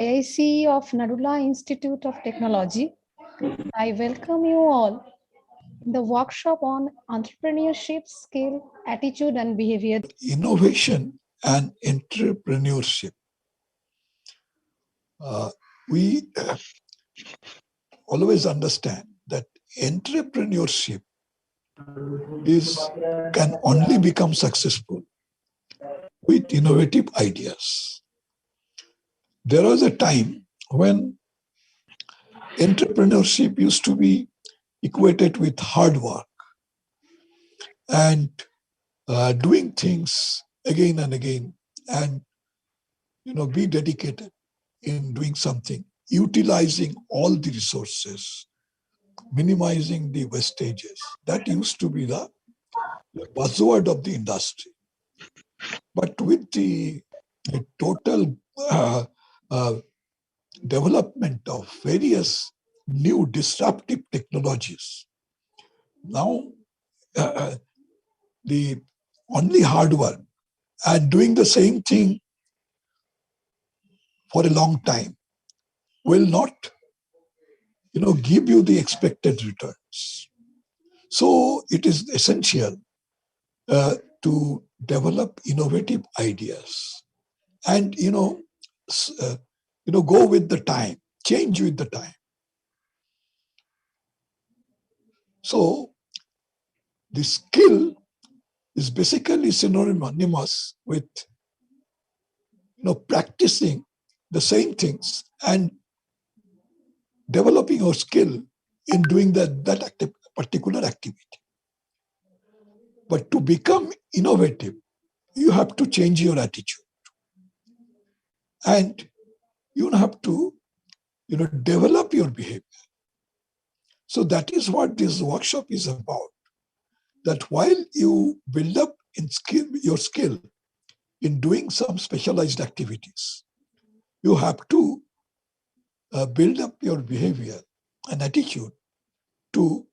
IIC of Narula Institute of Technology. I welcome you all in the workshop on entrepreneurship, skill, attitude, and behavior. Innovation and entrepreneurship. We always understand that entrepreneurship can only become successful with innovative ideas. There was a time when entrepreneurship used to be equated with hard work and doing things again and again, and be dedicated in doing something, utilizing all the resources, minimizing the wastages. That used to be the buzzword of the industry. But with the total development of various new disruptive technologies, now the only hard work and doing the same thing for a long time will not give you the expected returns. So it is essential to develop innovative ideas and go with the time, change with the time. So the skill is basically synonymous with practicing the same things and developing your skill in doing that particular activity. But to become innovative, you have to change your attitude. And you have to develop your behavior. So that is what this workshop is about. That while you build up your skill in doing some specialized activities, you have to build up your behavior and attitude to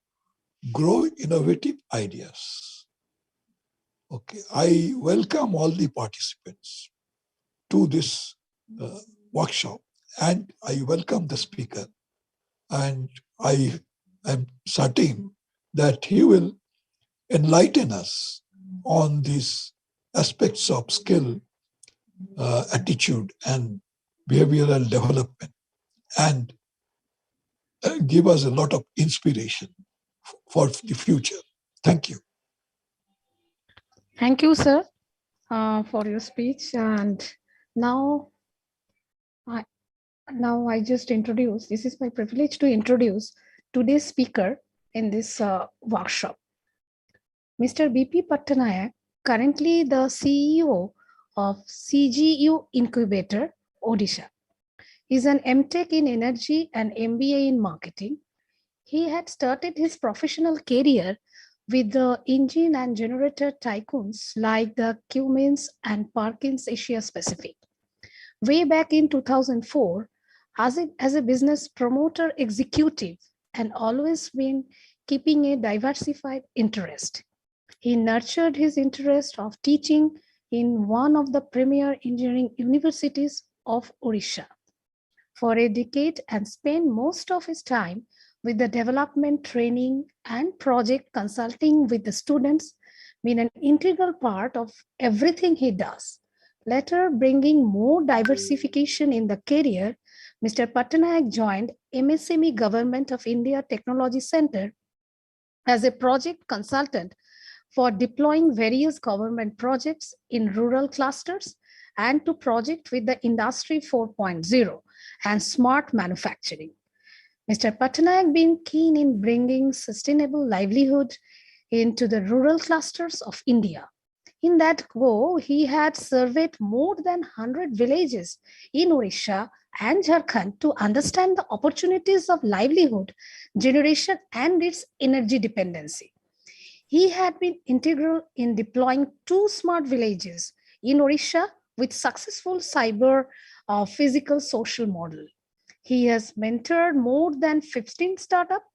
grow innovative ideas. Okay, I welcome all the participants to this workshop, and I welcome the speaker, and I am certain that he will enlighten us on these aspects of skill, attitude, and behavioral development, and give us a lot of inspiration for the future. Thank you. Thank you, sir, for your speech. And now I just introduce, this is my privilege to introduce today's speaker in this workshop. Mr. B.P. Patanayak, currently the CEO of CGU Incubator, Odisha. He's an MTech in Energy and MBA in Marketing. He had started his professional career with the engine and generator tycoons like the Cummins and Perkins Asia Pacific. Way back in 2004, as a business promoter executive, and always been keeping a diversified interest. He nurtured his interest of teaching in one of the premier engineering universities of Odisha for a decade and spent most of his time with the development training and project consulting with the students, being an integral part of everything he does. Later, bringing more diversification in the career, Mr. Patanayak joined MSME Government of India Technology Center as a project consultant for deploying various government projects in rural clusters and to project with the Industry 4.0 and smart manufacturing. Mr. Patanayak being keen in bringing sustainable livelihood into the rural clusters of India. In that go, he had surveyed more than 100 villages in Odisha and Jharkhand to understand the opportunities of livelihood generation and its energy dependency. He had been integral in deploying 2 smart villages in Odisha with successful cyber physical social model. He has mentored more than 15 startups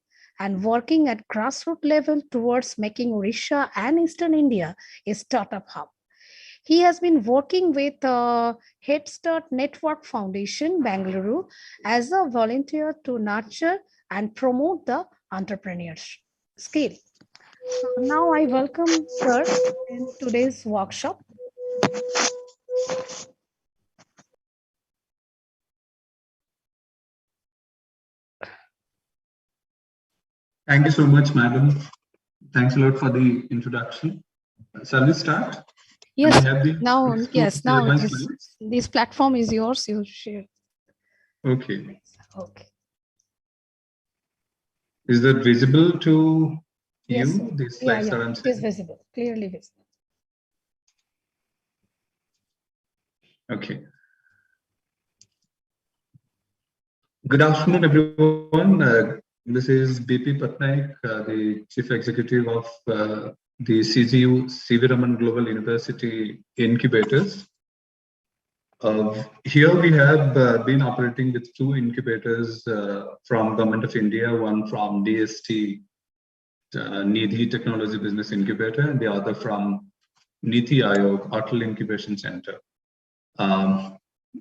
and working at grassroots level towards making Odisha and Eastern India a startup hub. He has been working with Head Start Network Foundation, Bangalore, as a volunteer to nurture and promote the entrepreneurship skill. Now I welcome sir in today's workshop. Thank you so much, madam. Thanks a lot for the introduction. Shall we start? Yes, now this platform is yours. You share. Okay. Okay. Is that visible to Yes, you? These slides that I'm it is visible, clearly visible. Okay. Good afternoon, everyone. This is BP Patanayak, the Chief Executive of the CGU CV Raman Global University Incubators. Here we have been operating with 2 incubators from Government of India, one from DST, NIT Technology Business Incubator, and the other from NIT Aayog, Atal Incubation Center.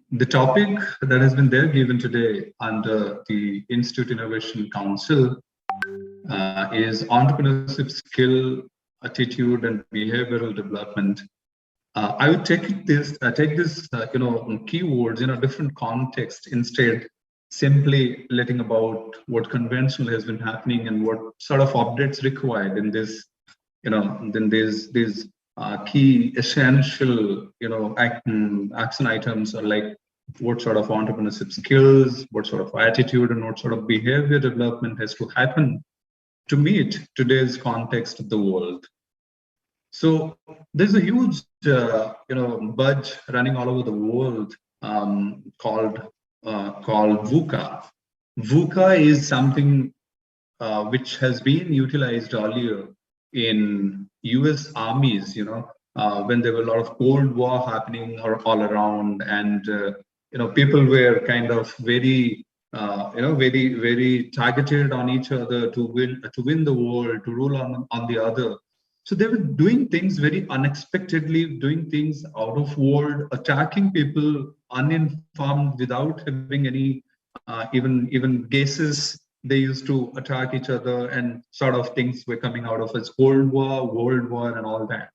The topic that has been there given today under the Institute Innovation Council is entrepreneurship skill, attitude, and behavioral development. I would take this keywords in a different context instead, simply letting about what conventional has been happening and what sort of updates required in this, then there's key essential, action items are like what sort of entrepreneurship skills, what sort of attitude, and what sort of behavior development has to happen to meet today's context of the world. So there's a huge, buzz running all over the world called VUCA. VUCA is something which has been utilized earlier in U.S. armies. When there were a lot of Cold War happening all around, and people were kind of very, very targeted on each other to win the war, to rule on the other. So they were doing things very unexpectedly, doing things out of world, attacking people uninformed without having any even guesses. They used to attack each other, and sort of things were coming out of as Cold War, World War, and all that.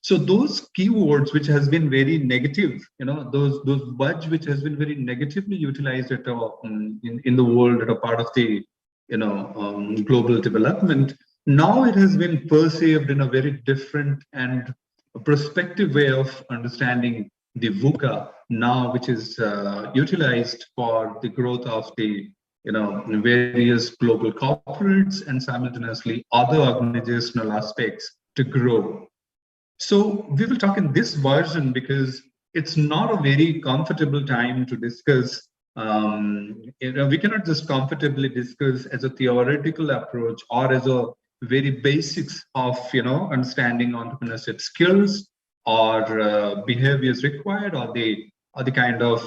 So those keywords, which has been very negative, those words which has been very negatively utilized at in the world at a part of the global development. Now it has been perceived in a very different and prospective way of understanding the VUCA now, which is utilized for the growth of the various global corporates and simultaneously other organizational aspects to grow. So we will talk in this version because it's not a very comfortable time to discuss. We cannot just comfortably discuss as a theoretical approach or as a very basics of understanding entrepreneurship skills or behaviors required, or the kind of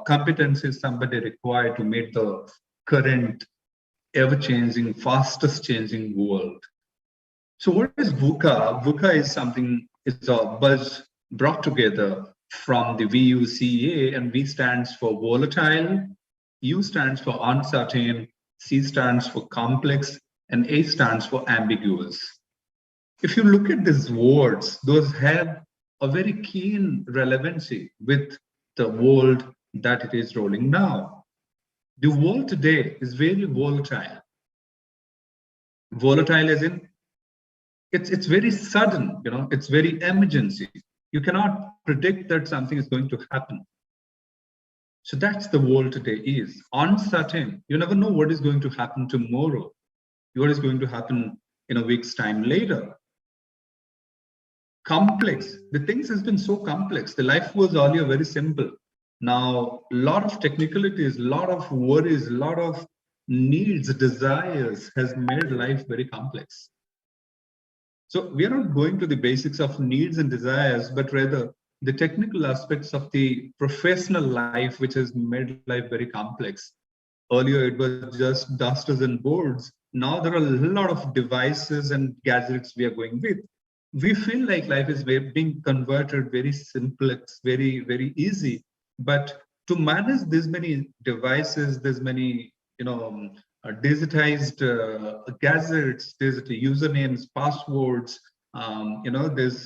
competencies somebody required to meet the current ever-changing, fastest changing world. So what is VUCA? VUCA is something, it's a buzz brought together from the VUCA, and V stands for volatile, U stands for uncertain, C stands for complex, and A stands for ambiguous. If you look at these words, those have a very keen relevancy with the world that it is rolling now. The world today is very volatile. Volatile as in, it's very sudden, it's very emergency. You cannot predict that something is going to happen. So that's the world today is. Uncertain. You never know what is going to happen tomorrow. What is going to happen in a week's time later. Complex. The things has been so complex. The life was earlier very simple. Now, a lot of technicalities, a lot of worries, a lot of needs, desires has made life very complex. So we are not going to the basics of needs and desires, but rather the technical aspects of the professional life, which has made life very complex. Earlier, it was just dusters and boards. Now there are a lot of devices and gadgets we are going with. we feel like life is being converted very simplex, very, very easy. But to manage this many devices, this many, digitized gadgets, digital usernames, passwords, there's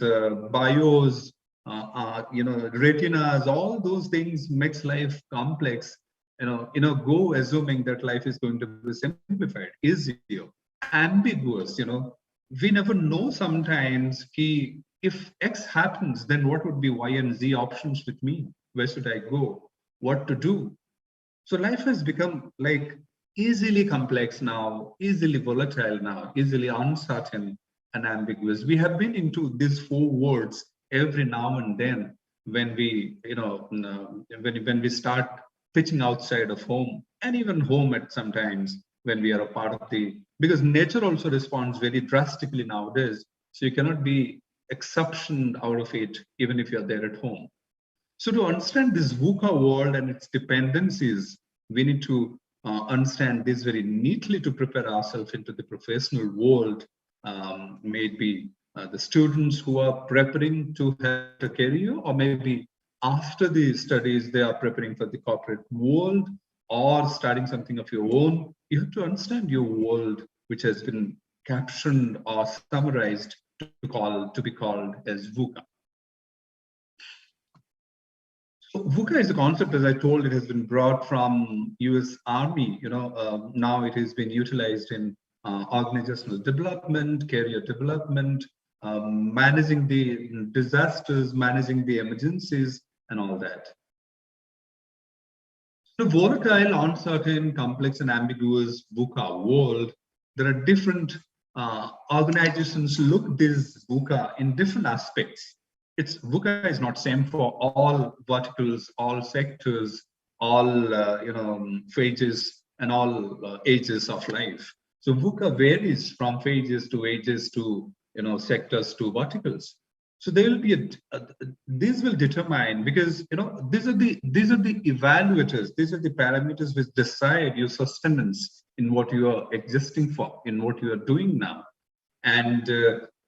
bios, retinas, all those things makes life complex. Go assuming that life is going to be simplified, easier, ambiguous. We never know sometimes if X happens, then what would be Y and Z options with me? Where should I go? What to do? So life has become like easily complex now, easily volatile now, easily uncertain and ambiguous. We have been into these four words every now and then when we, when we start pitching outside of home, and even home at sometimes when we are a part of because nature also responds very drastically nowadays. So you cannot be exception out of it, even if you're there at home. So to understand this VUCA world and its dependencies, we need to understand this very neatly to prepare ourselves into the professional world. Maybe the students who are preparing to have a career, or maybe after the studies, they are preparing for the corporate world or starting something of your own. You have to understand your world, which has been captioned or summarized to be called as VUCA. So VUCA is a concept, as I told, it has been brought from US Army. Now it has been utilized in organizational development, career development, managing the disasters, managing the emergencies, and all that. The volatile, uncertain, complex, and ambiguous VUCA world, there are different organizations look at this VUCA in different aspects. VUCA is not same for all verticals, all sectors, all phases, and all ages of life. So VUCA varies from phases to ages to sectors to verticals. So there will be these will determine, because these are the evaluators, these are the parameters which decide your sustenance in what you are existing for, in what you are doing now. And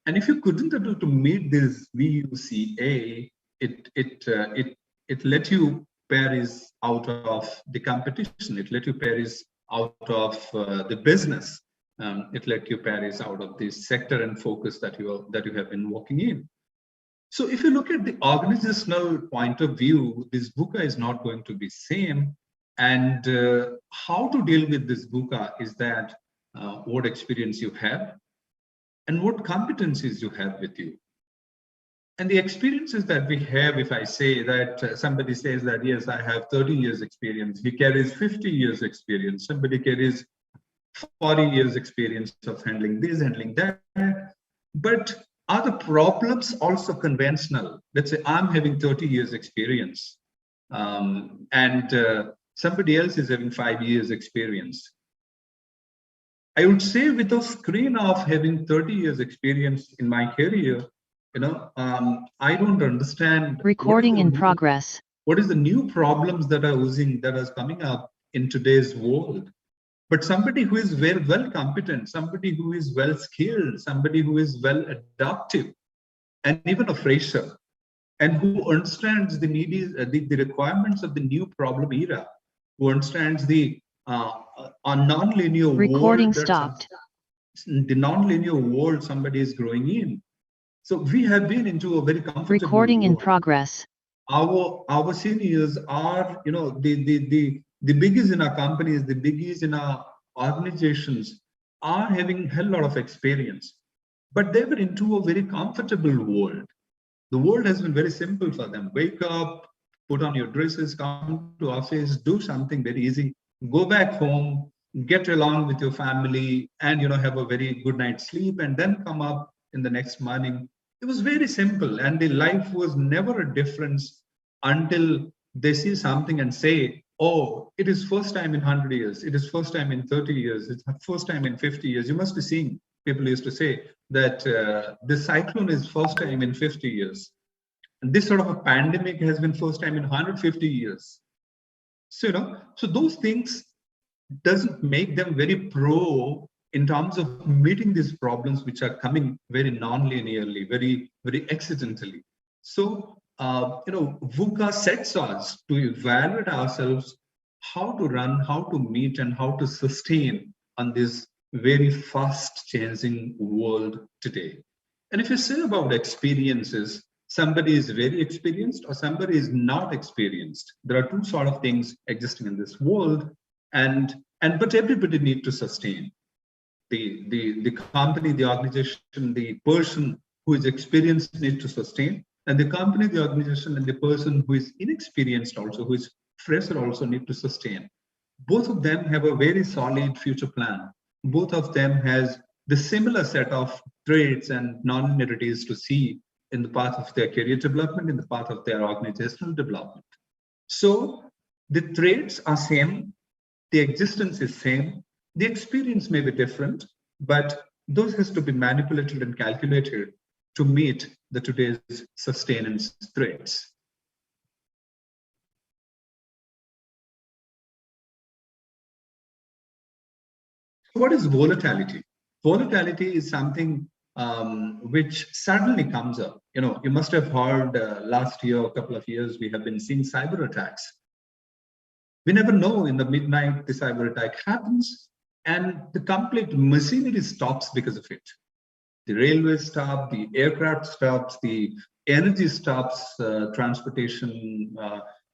if you couldn't able to meet this VUCA, it let you perish out of the competition. It let you perish out of the business. It let you perish out of the sector and focus that you have been working in. So if you look at the organizational point of view, this VUCA is not going to be same. And how to deal with this VUCA is that what experience you have and what competencies you have with you. And the experiences that we have, if I say that somebody says that, yes, I have 30 years experience, he carries 50 years experience, somebody carries 40 years experience of handling this, handling that. But are the problems also conventional? Let's say I'm having 30 years experience and somebody else is having 5 years experience. I would say with a screen of having 30 years experience in my career, I don't understand. Recording in progress. What is the new problems that are coming up in today's world? But somebody who is very well competent, somebody who is well skilled, somebody who is well adaptive, and even a fresher, and who understands the requirements of the new problem era, who understands the non-linear recording world stopped. The non-linear world somebody is growing in. So we have been into a very comfortable recording world. In progress. Our seniors are, the biggies in our companies, the biggies in our organizations are having a hell lot of experience, but they were into a very comfortable world. The world has been very simple for them. Wake up, put on your dresses, come to office, do something very easy, go back home, get along with your family, and have a very good night's sleep, and then come up in the next morning. It was very simple, and the life was never a difference until they see something and say, oh, it is first time in 100 years, it is first time in 30 years, it's first time in 50 years. You must be seeing, people used to say that this cyclone is first time in 50 years. And this sort of a pandemic has been first time in 150 years. So, so those things doesn't make them very pro in terms of meeting these problems which are coming very non-linearly, very, very accidentally. So, VUCA sets us to evaluate ourselves, how to run, how to meet, and how to sustain on this very fast changing world today. And if you say about experiences, somebody is very experienced or somebody is not experienced. There are two sort of things existing in this world, but everybody needs to sustain. The company, the organization, the person who is experienced needs to sustain, and the company, the organization, and the person who is inexperienced also, who is fresher, also need to sustain. Both of them have a very solid future plan. Both of them has the similar set of traits and non-linearities to see in the path of their career development, in the path of their organizational development. So the traits are same, the existence is same, the experience may be different, but those has to be manipulated and calculated to meet the today's sustenance threats. What is volatility? Volatility is something which suddenly comes up. You must have heard last year, a couple of years, we have been seeing cyber attacks. We never know, in the midnight, the cyber attack happens and the complete machinery stops because of it. The railways stop, the aircraft stops, the energy stops, transportation,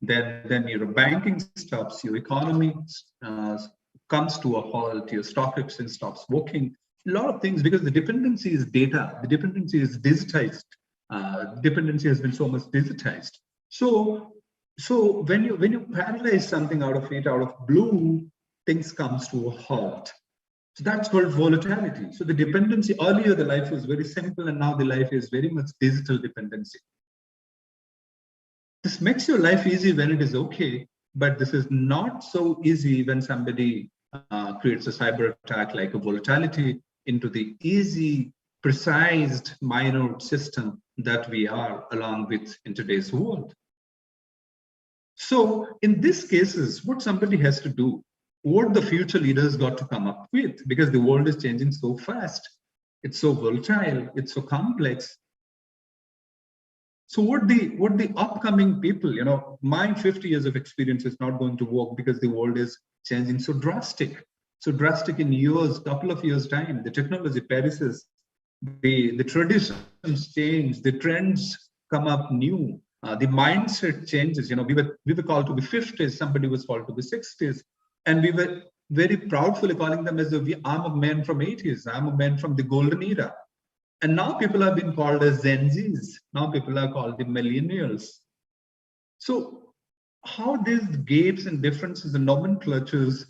then your banking stops, your economy comes to a halt, your stock exchange stops working. A lot of things, because the dependency is data, the dependency is digitized, dependency has been so much digitized. So when you paralyze something out of blue, things comes to a halt. So that's called volatility. So the dependency, earlier the life was very simple, and now the life is very much digital dependency. This makes your life easy when it is okay, but this is not so easy when somebody creates a cyber attack like a volatility into the easy, precise, minor system that we are along with in today's world. So in these cases, what somebody has to do, what the future leaders got to come up with, because the world is changing so fast, it's so volatile, it's so complex. So what the upcoming people, my 50 years of experience is not going to work, because the world is changing so drastic in years, couple of years time. The technology perishes, the traditions change, the trends come up new, the mindset changes. We were called to be 50s, somebody was called to be 60s, and we were very proudly calling them as I'm a man from 80s, I'm a man from the golden era. And now people have been called as Gen Zs. Now people are called the millennials. So how these gaps and differences in nomenclatures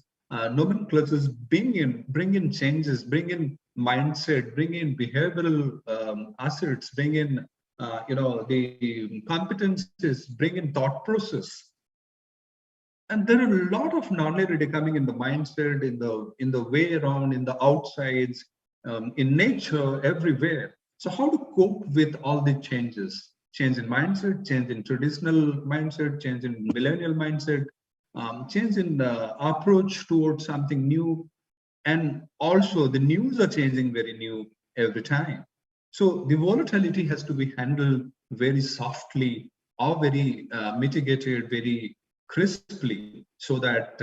bring in changes, bring in mindset, bring in behavioral assets, bring in the competences, bring in thought process. And there are a lot of non-linearity coming in the mindset, in the way around, in the outsides, in nature, everywhere. So how to cope with all the changes? Change in mindset, change in traditional mindset, change in millennial mindset, change in approach towards something new. And also the news are changing very new every time. So the volatility has to be handled very softly or very mitigated, very crisply, so that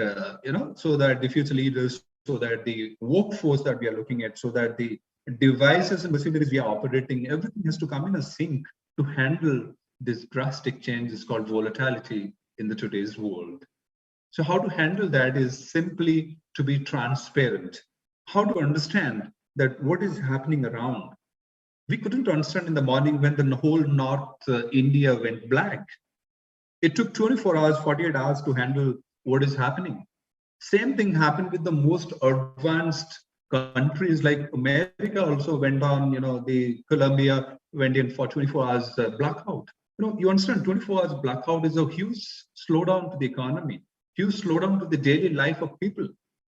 so that the future leaders, so that the workforce that we are looking at, so that the devices and machineries we are operating, everything has to come in a sync to handle this drastic change called volatility in the today's world. So how to handle that is simply to be transparent. How to understand that what is happening around. We couldn't understand in the morning when the whole North India went black. It took 24 hours, 48 hours to handle what is happening. Same thing happened with the most advanced countries, like America also went on, the Colombia went in for 24 hours blackout. You understand, 24 hours blackout is a huge slowdown to the economy, huge slowdown to the daily life of people,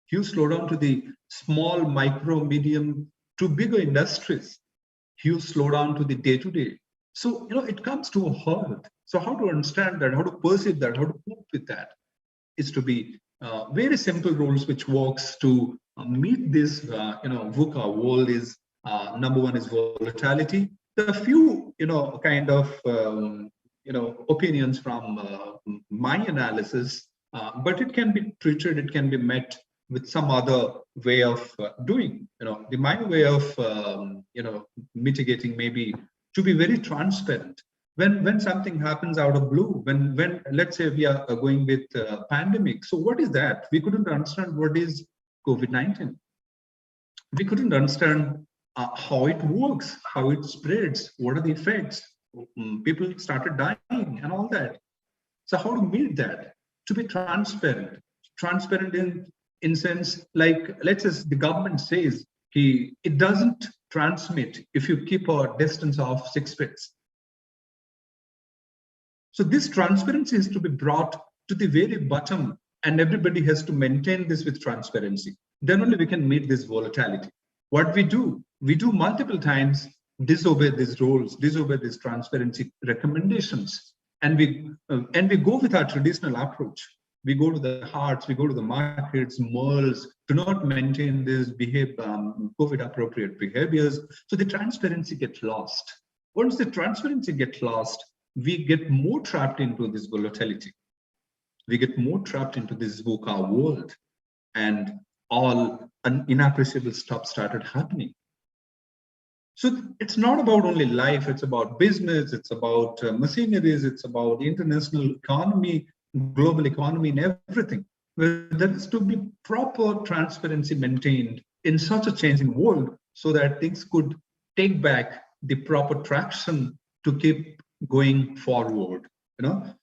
huge slowdown to the small, micro, medium to bigger industries, huge slowdown to the day-to-day. So, it comes to a halt. So how to understand that, how to perceive that, how to cope with that is to be very simple rules which works to meet this, VUCA world is number one is volatility. There are a few, kind of, opinions from my analysis, but it can be treated, it can be met with some other way of doing. My way of, mitigating maybe to be very transparent. When something happens out of blue, when let's say we are going with pandemic, so what is that? We couldn't understand what is COVID-19. We couldn't understand how it works, how it spreads, what are the effects. People started dying and all that. So how to meet that? To be transparent in sense, like, let's say the government says it doesn't transmit if you keep a distance of 6 feet. So this transparency is to be brought to the very bottom, and everybody has to maintain this with transparency. Then only we can meet this volatility. What we do multiple times disobey these rules, disobey these transparency recommendations, and we go with our traditional approach. We go to the hearts, we go to the markets, malls, do not maintain this COVID appropriate behaviors. So the transparency gets lost. Once the transparency gets lost, we get more trapped into this volatility. We get more trapped into this VUCA world, and all inappreciable stuff started happening. So it's not about only life, it's about business, it's about machineries, it's about international economy, global economy, and everything. Where there is to be proper transparency maintained in such a changing world so that things could take back the proper traction to keep going forward.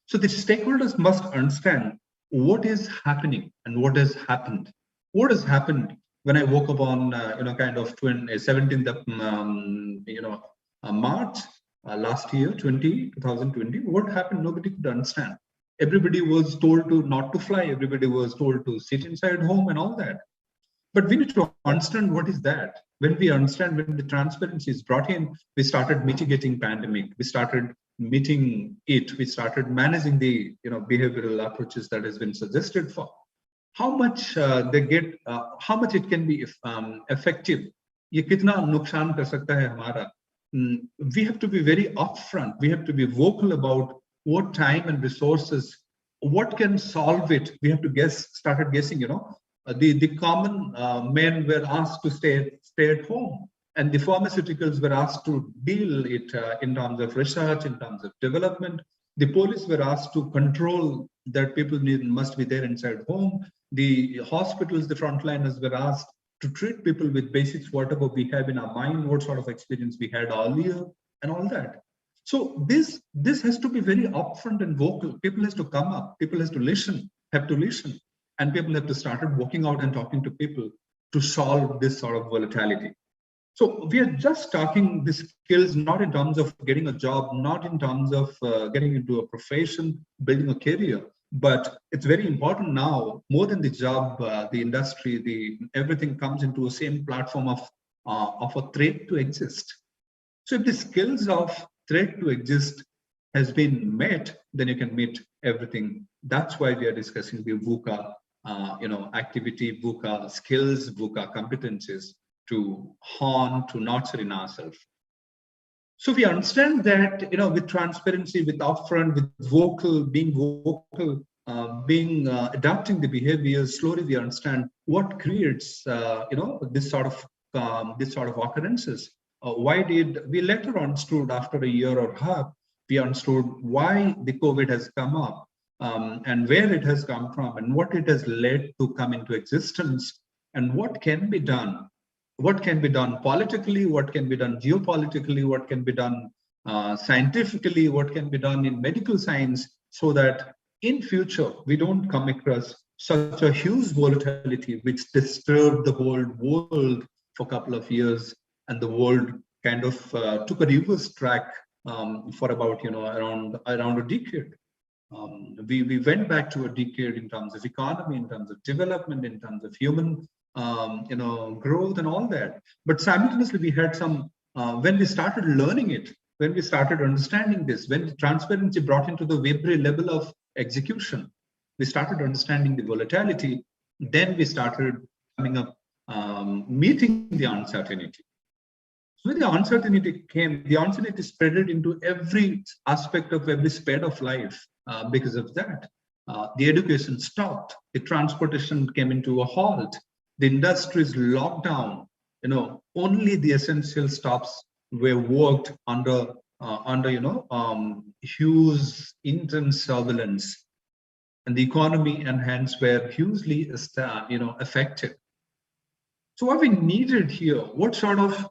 So the stakeholders must understand what is happening and what has happened. What has happened when I woke up on, kind of 17th of, March last year, 2020, what happened? Nobody could understand. Everybody was told to not to fly. Everybody was told to sit inside home and all that. But we need to understand what is that. When we understand, when the transparency is brought in, we started mitigating pandemic. We started meeting it. We started managing the behavioral approaches that has been suggested for. How much they get, how much it can be effective. Ye kitna nuksan kar sakta hai hamara. We have to be very upfront. We have to be vocal about what time and resources, what can solve it. We have to started guessing, the common men were asked to stay at home, and the pharmaceuticals were asked to deal it in terms of research, in terms of development. The police were asked to control that people must be there inside home. The hospitals, the frontliners were asked to treat people with basics, whatever we have in our mind, what sort of experience we had earlier, and all that. So this has to be very upfront and vocal. People has to come up. People has to listen. And people have to start walking out and talking to people to solve this sort of volatility. So we are just talking the skills, not in terms of getting a job, not in terms of getting into a profession, building a career, but it's very important now, more than the job, the industry, everything comes into a same platform of a threat to exist. So if the skills of threat to exist has been met, then you can meet everything. That's why we are discussing the VUCA activity, VUCA skills, VUCA competencies to hone, to nurture in ourselves. So we understand that, with transparency, with upfront, with being vocal, adapting the behaviors, slowly we understand what creates, this sort of occurrences. Why did we later understood after a year or half, we understood why the COVID has come up, and where it has come from, and what it has led to come into existence, and what can be done. What can be done politically, what can be done geopolitically, what can be done scientifically, what can be done in medical science, so that in future we don't come across such a huge volatility which disturbed the whole world for a couple of years, and the world kind of took a reverse track for about around a decade. We went back to a decade in terms of economy, in terms of development, in terms of human growth and all that. But simultaneously, we had some, when we started learning it, when we started understanding this, when the transparency brought into the very level of execution, we started understanding the volatility. Then we started coming up meeting the uncertainty. So when the uncertainty came, the uncertainty spread into every aspect of every sphere of life. Because of that, the education stopped, the transportation came into a halt, the industries locked down. Only the essential stops were worked under huge intense surveillance, and the economy and hence were hugely affected. So what we needed here, what sort of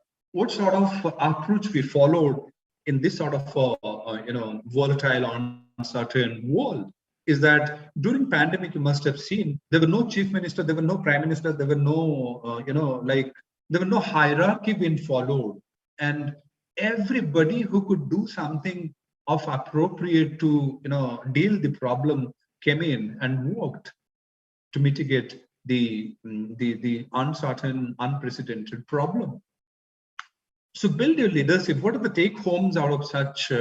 approach we followed in this sort of volatile, uncertain world, is that during pandemic, you must have seen there were no chief minister, there were no prime minister, there were no there were no hierarchy being followed, and everybody who could do something of appropriate to deal the problem came in and worked to mitigate the uncertain, unprecedented problem. So build your leadership. What are the take homes out of such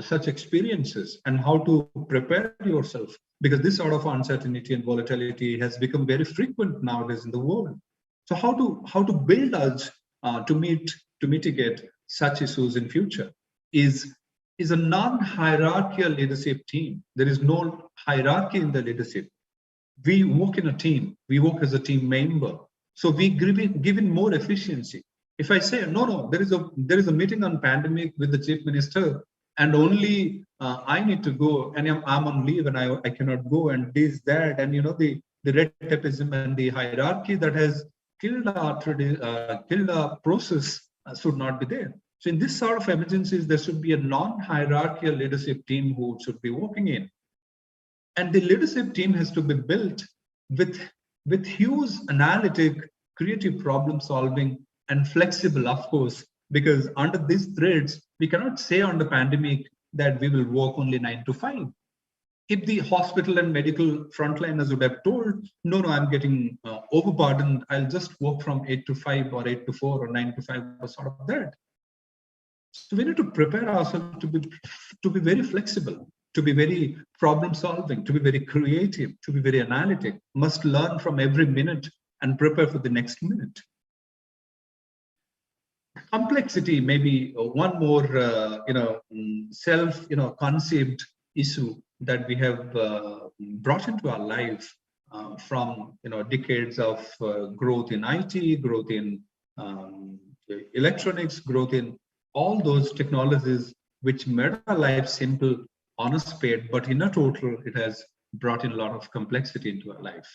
such experiences, and how to prepare yourself? Because this sort of uncertainty and volatility has become very frequent nowadays in the world. So how to build us to mitigate such issues in future is a non-hierarchical leadership team. There is no hierarchy in the leadership. We work in a team. We work as a team member. So we given more efficiency. If I say no, there is a meeting on pandemic with the chief minister, and only I need to go, and I'm on leave and I cannot go, and this, that, and the red tapeism and the hierarchy that has killed our process should not be there. So in this sort of emergencies, there should be a non-hierarchical leadership team who should be working in. And the leadership team has to be built with huge analytic, creative problem solving, and flexible, of course, because under these threads, we cannot say on the pandemic that we will work only 9 to 5. If the hospital and medical frontliners would have told, no, I'm getting overburdened, I'll just work from 8 to 5 or 8 to 4 or 9 to 5 or sort of that. So we need to prepare ourselves to be very flexible, to be very problem solving, to be very creative, to be very analytic, must learn from every minute and prepare for the next minute. Complexity may be one more self-conceived issue that we have brought into our life from decades of growth in IT, growth in electronics, growth in all those technologies which made our life simple on a spade, but in a total, it has brought in a lot of complexity into our life.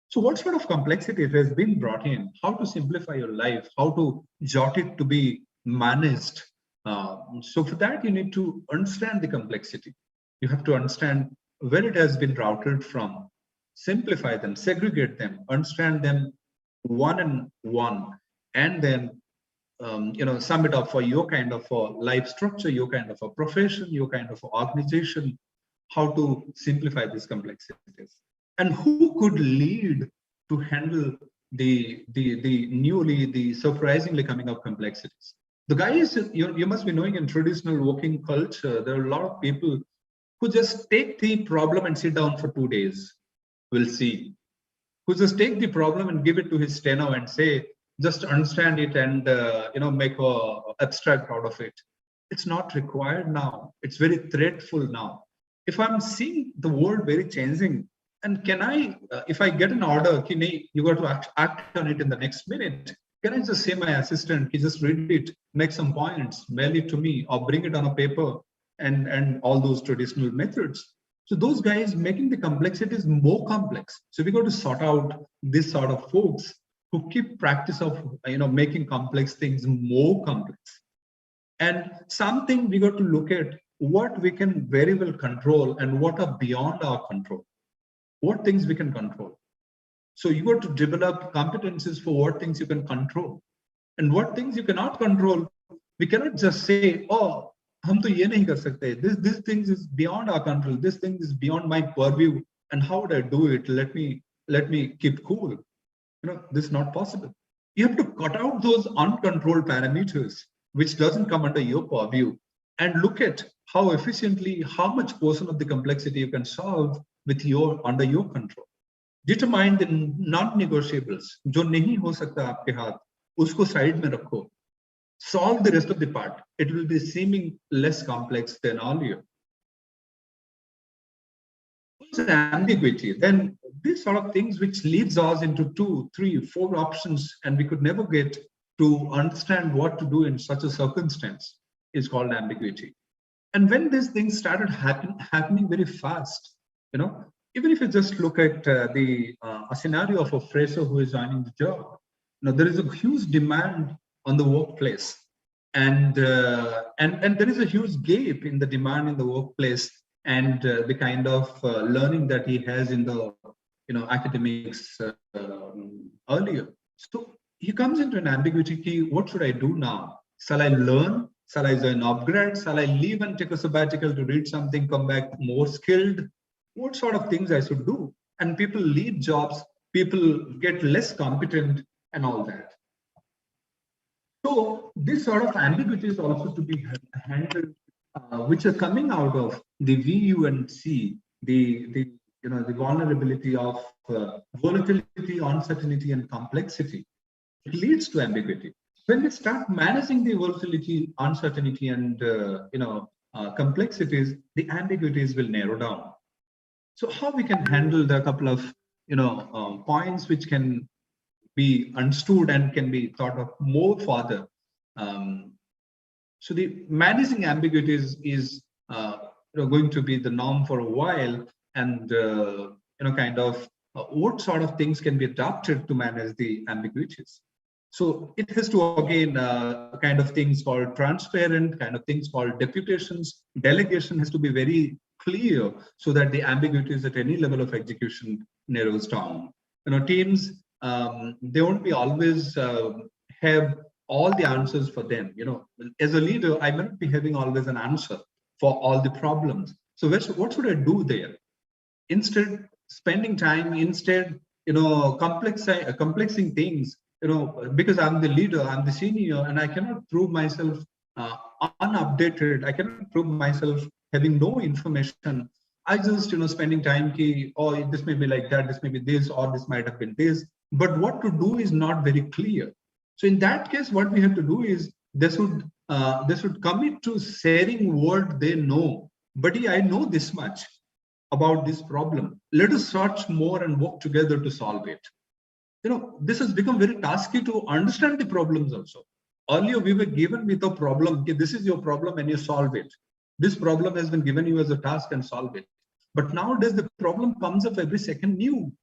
So what sort of complexity it has been brought in? How to simplify your life? How to jot it to be managed? So for that, you need to understand the complexity. You have to understand where it has been routed from, simplify them, segregate them, understand them one and one, and then sum it up for your kind of a life structure, your kind of a profession, your kind of organization, how to simplify these complexities. And who could lead to handle the surprisingly coming up complexities? The guys, you must be knowing, in traditional working culture, there are a lot of people who just take the problem and sit down for 2 days. We'll see. Who just take the problem and give it to his steno and say, just understand it and make a abstract out of it. It's not required now. It's very threatful now. If I'm seeing the world very changing, and can I, if I get an order, you got to act on it in the next minute, can I just say my assistant, he just read it, make some points, mail it to me, or bring it on a paper, and all those traditional methods. So those guys making the complexities more complex. So we got to sort out this sort of folks who keep practice of making complex things more complex. And something we got to look at what we can very well control and what are beyond our control. What things we can control. So you got to develop competencies for what things you can control. And what things you cannot control, we cannot just say, oh, hum to ye nahi kar sakte. This thing is beyond our control. This thing is beyond my purview. And how would I do it? Let me keep cool. This is not possible. You have to cut out those uncontrolled parameters, which doesn't come under your purview, and look at how efficiently, how much portion of the complexity you can solve with under your control. Determine the non-negotiables. जो नहीं हो सकता आपके हाथ, उसको side में रखो. Solve the rest of the part. It will be seeming less complex than earlier. What's ambiguity? Then these sort of things which leads us into 2, 3, 4 options, and we could never get to understand what to do in such a circumstance is called ambiguity. And when these things started happening very fast, even if you just look at a scenario of a fresher who is joining the job, there is a huge demand on the workplace, and there is a huge gap in the demand in the workplace and the kind of learning that he has in the academics earlier. So he comes into an ambiguity. What should I do now? Shall I learn? Shall I join upgrade? Shall I leave and take a sabbatical to read something, come back more skilled? What sort of things I should do? And people leave jobs, people get less competent and all that. So this sort of ambiguity is also to be handled, which are coming out of the VU and C, the vulnerability of volatility, uncertainty, and complexity. It leads to ambiguity. When we start managing the volatility, uncertainty, and complexities, the ambiguities will narrow down. So how we can handle the couple of points which can be understood and can be thought of more further. So the managing ambiguities is going to be the norm for a while, and what sort of things can be adopted to manage the ambiguities. So it has to, again, kind of things called transparent, kind of things called deputations. Delegation has to be very clear so that the ambiguities at any level of execution narrows down. Teams, they won't be always have all the answers for them. As a leader, I may not be having always an answer for all the problems. So what should I do there? Instead, spending time, complexing things, because I'm the leader, I'm the senior, and I cannot prove myself unupdated. I cannot prove myself having no information. I just, spending time, this may be like that, this may be this, or this might have been this. But what to do is not very clear. So in that case, what we have to do is they should commit to sharing what they know. Buddy, I know this much about this problem. Let us search more and work together to solve it. This has become very tasky to understand the problems also. Earlier, we were given with a problem. Okay, this is your problem and you solve it. This problem has been given you as a task and solve it. But nowadays, the problem comes up every second new.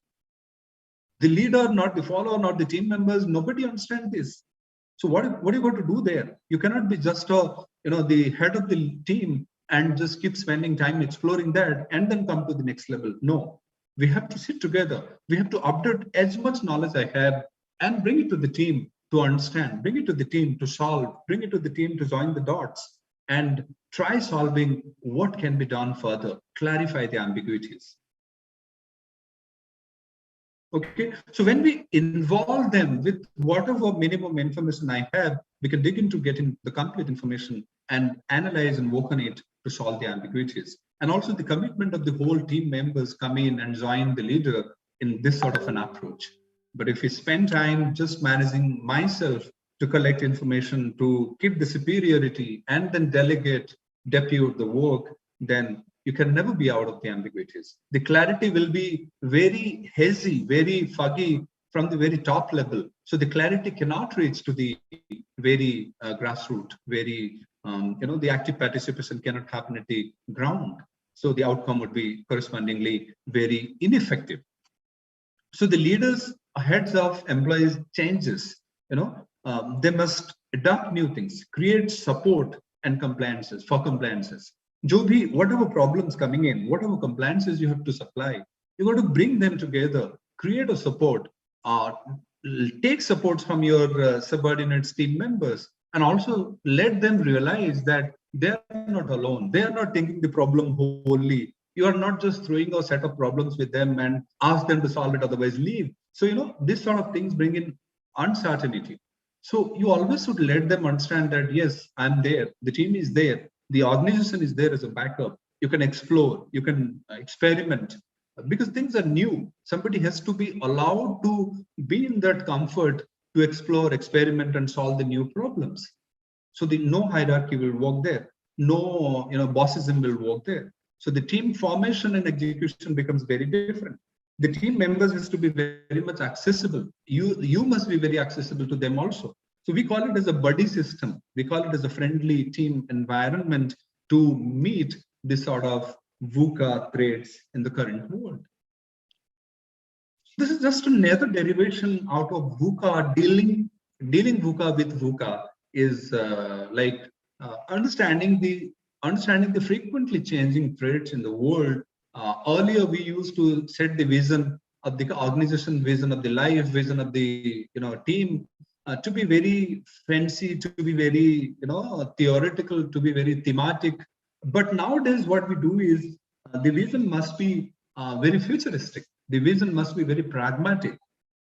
The leader, not the follower, not the team members, nobody understands this. So what are you going to do there? You cannot be just the head of the team and just keep spending time exploring that and then come to the next level. No, we have to sit together. We have to update as much knowledge I have and bring it to the team to understand, bring it to the team to solve, bring it to the team to join the dots and try solving what can be done further, clarify the ambiguities. Okay, so when we involve them with whatever minimum information I have, we can dig into getting the complete information and analyze and work on it to solve the ambiguities. And also the commitment of the whole team members come in and join the leader in this sort of an approach. But if we spend time just managing myself to collect information, to keep the superiority and then delegate, depute the work, then you can never be out of the ambiguities. The clarity will be very hazy, very foggy from the very top level. So the clarity cannot reach to the very grassroots, very, the active participation cannot happen at the ground. So the outcome would be correspondingly very ineffective. So the leaders, heads of employees changes, they must adopt new things, create support and compliances. Whatever problems coming in, whatever compliances you have to supply, you got to bring them together, create a support, take support from your subordinates, team members, and also let them realize that they're not alone. They are not taking the problem wholly. You are not just throwing a set of problems with them and ask them to solve it, otherwise leave. So, this sort of things bring in uncertainty. So you always should let them understand that, yes, I'm there. The team is there. The organization is there as a backup. You can explore, you can experiment, because things are new. Somebody has to be allowed to be in that comfort to explore, experiment, and solve the new problems. So the no hierarchy will work there. No, bossism will work there. So the team formation and execution becomes very different. The team members has to be very much accessible. You must be very accessible to them also. So we call it as a buddy system. We call it as a friendly team environment to meet this sort of VUCA traits in the current world. This is just another derivation out of VUCA. Dealing VUCA with VUCA is understanding the frequently changing traits in the world. Earlier, we used to set the vision of the organization, vision of the life, vision of the team to be very fancy, to be very theoretical, to be very thematic. But nowadays, what we do is the vision must be very futuristic. The vision must be very pragmatic.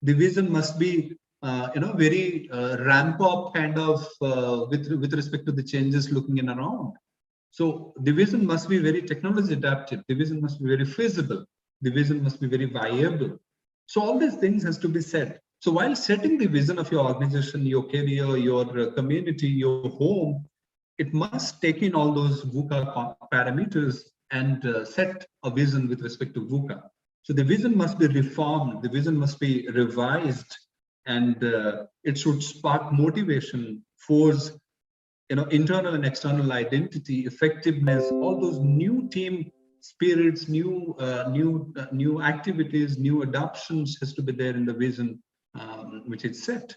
The vision must be very ramp up kind of with respect to the changes looking in around. So the vision must be very technology adaptive. The vision must be very feasible. The vision must be very viable. So all these things has to be set. So while setting the vision of your organization, your career, your community, your home, it must take in all those VUCA parameters and set a vision with respect to VUCA. So the vision must be reformed. The vision must be revised, and it should spark motivation, force internal and external identity, effectiveness, all those new team spirits, new activities, new adoptions has to be there in the vision which is set.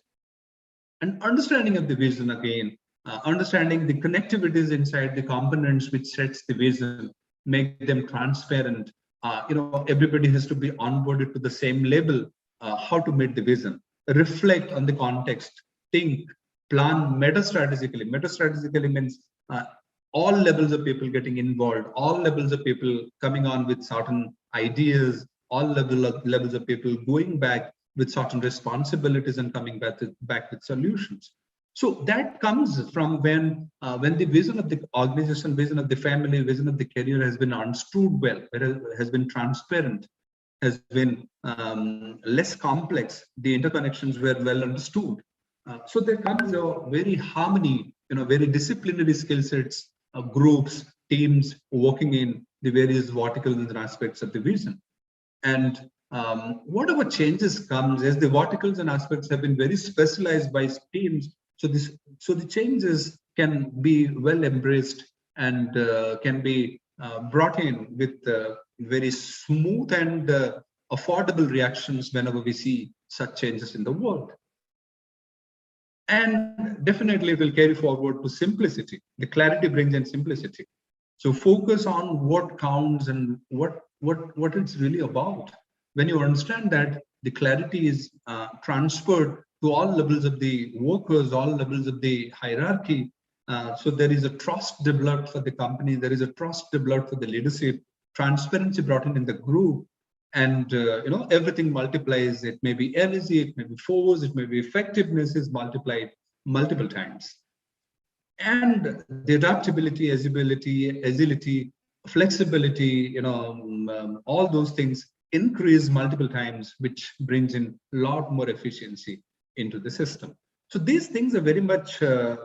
And understanding of the vision again, understanding the connectivities inside the components which sets the vision, make them transparent. Everybody has to be onboarded to the same level. How to meet the vision, reflect on the context, think, plan meta-strategically. Meta-strategically means all levels of people getting involved, all levels of people coming on with certain ideas, all levels of people going back with certain responsibilities and coming back with solutions. So that comes from when the vision of the organization, vision of the family, vision of the career has been understood well, has been transparent, has been less complex. The interconnections were well understood. So there comes a very harmony, very disciplinary skill sets, groups, teams working in the various verticals and aspects of the vision. And whatever changes comes as the verticals and aspects have been very specialized by teams. So the changes can be well embraced and can be brought in with very smooth and affordable reactions whenever we see such changes in the world. And definitely it will carry forward to simplicity. The clarity brings in simplicity. So focus on what counts and what it's really about. When you understand that, the clarity is transferred to all levels of the workers, all levels of the hierarchy. So there is a trust developed for the company. There is a trust developed for the leadership, transparency brought in the group, and everything multiplies. It may be energy, it may be force, it may be effectiveness is multiplied multiple times. And the adaptability, agility, flexibility, all those things increase multiple times, which brings in a lot more efficiency into the system. So these things are very much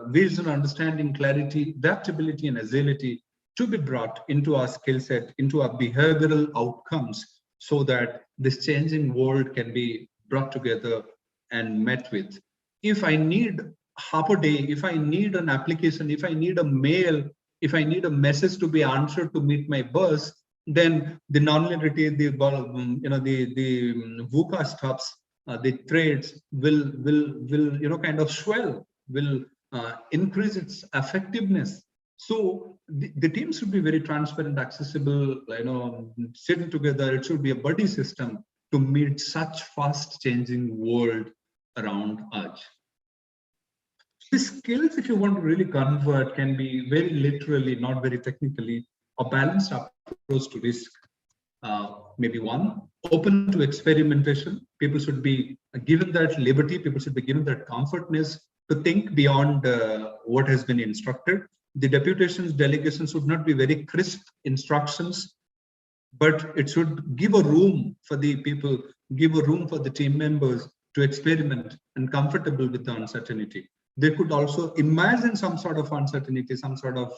vision, understanding, clarity, adaptability, and agility to be brought into our skill set, into our behavioral outcomes, so that this changing world can be brought together and met with. If I need half a day, if I need an application, if I need a mail, if I need a message to be answered to meet my bus, then the nonlinearity, the VUCA stuffs, the traits will kind of swell, will increase its effectiveness. So the teams should be very transparent, accessible, sitting together. It should be a buddy system to meet such fast changing world around us. The skills, if you want to really convert, can be very literally, not very technically, a balanced approach to risk. Maybe one, open to experimentation. People should be given that liberty. People should be given that comfortness to think beyond what has been instructed. The deputations, delegations should not be very crisp instructions. but it should give a room for the people, give a room for the team members to experiment and comfortable with the uncertainty. They could also imagine some sort of uncertainty, some sort of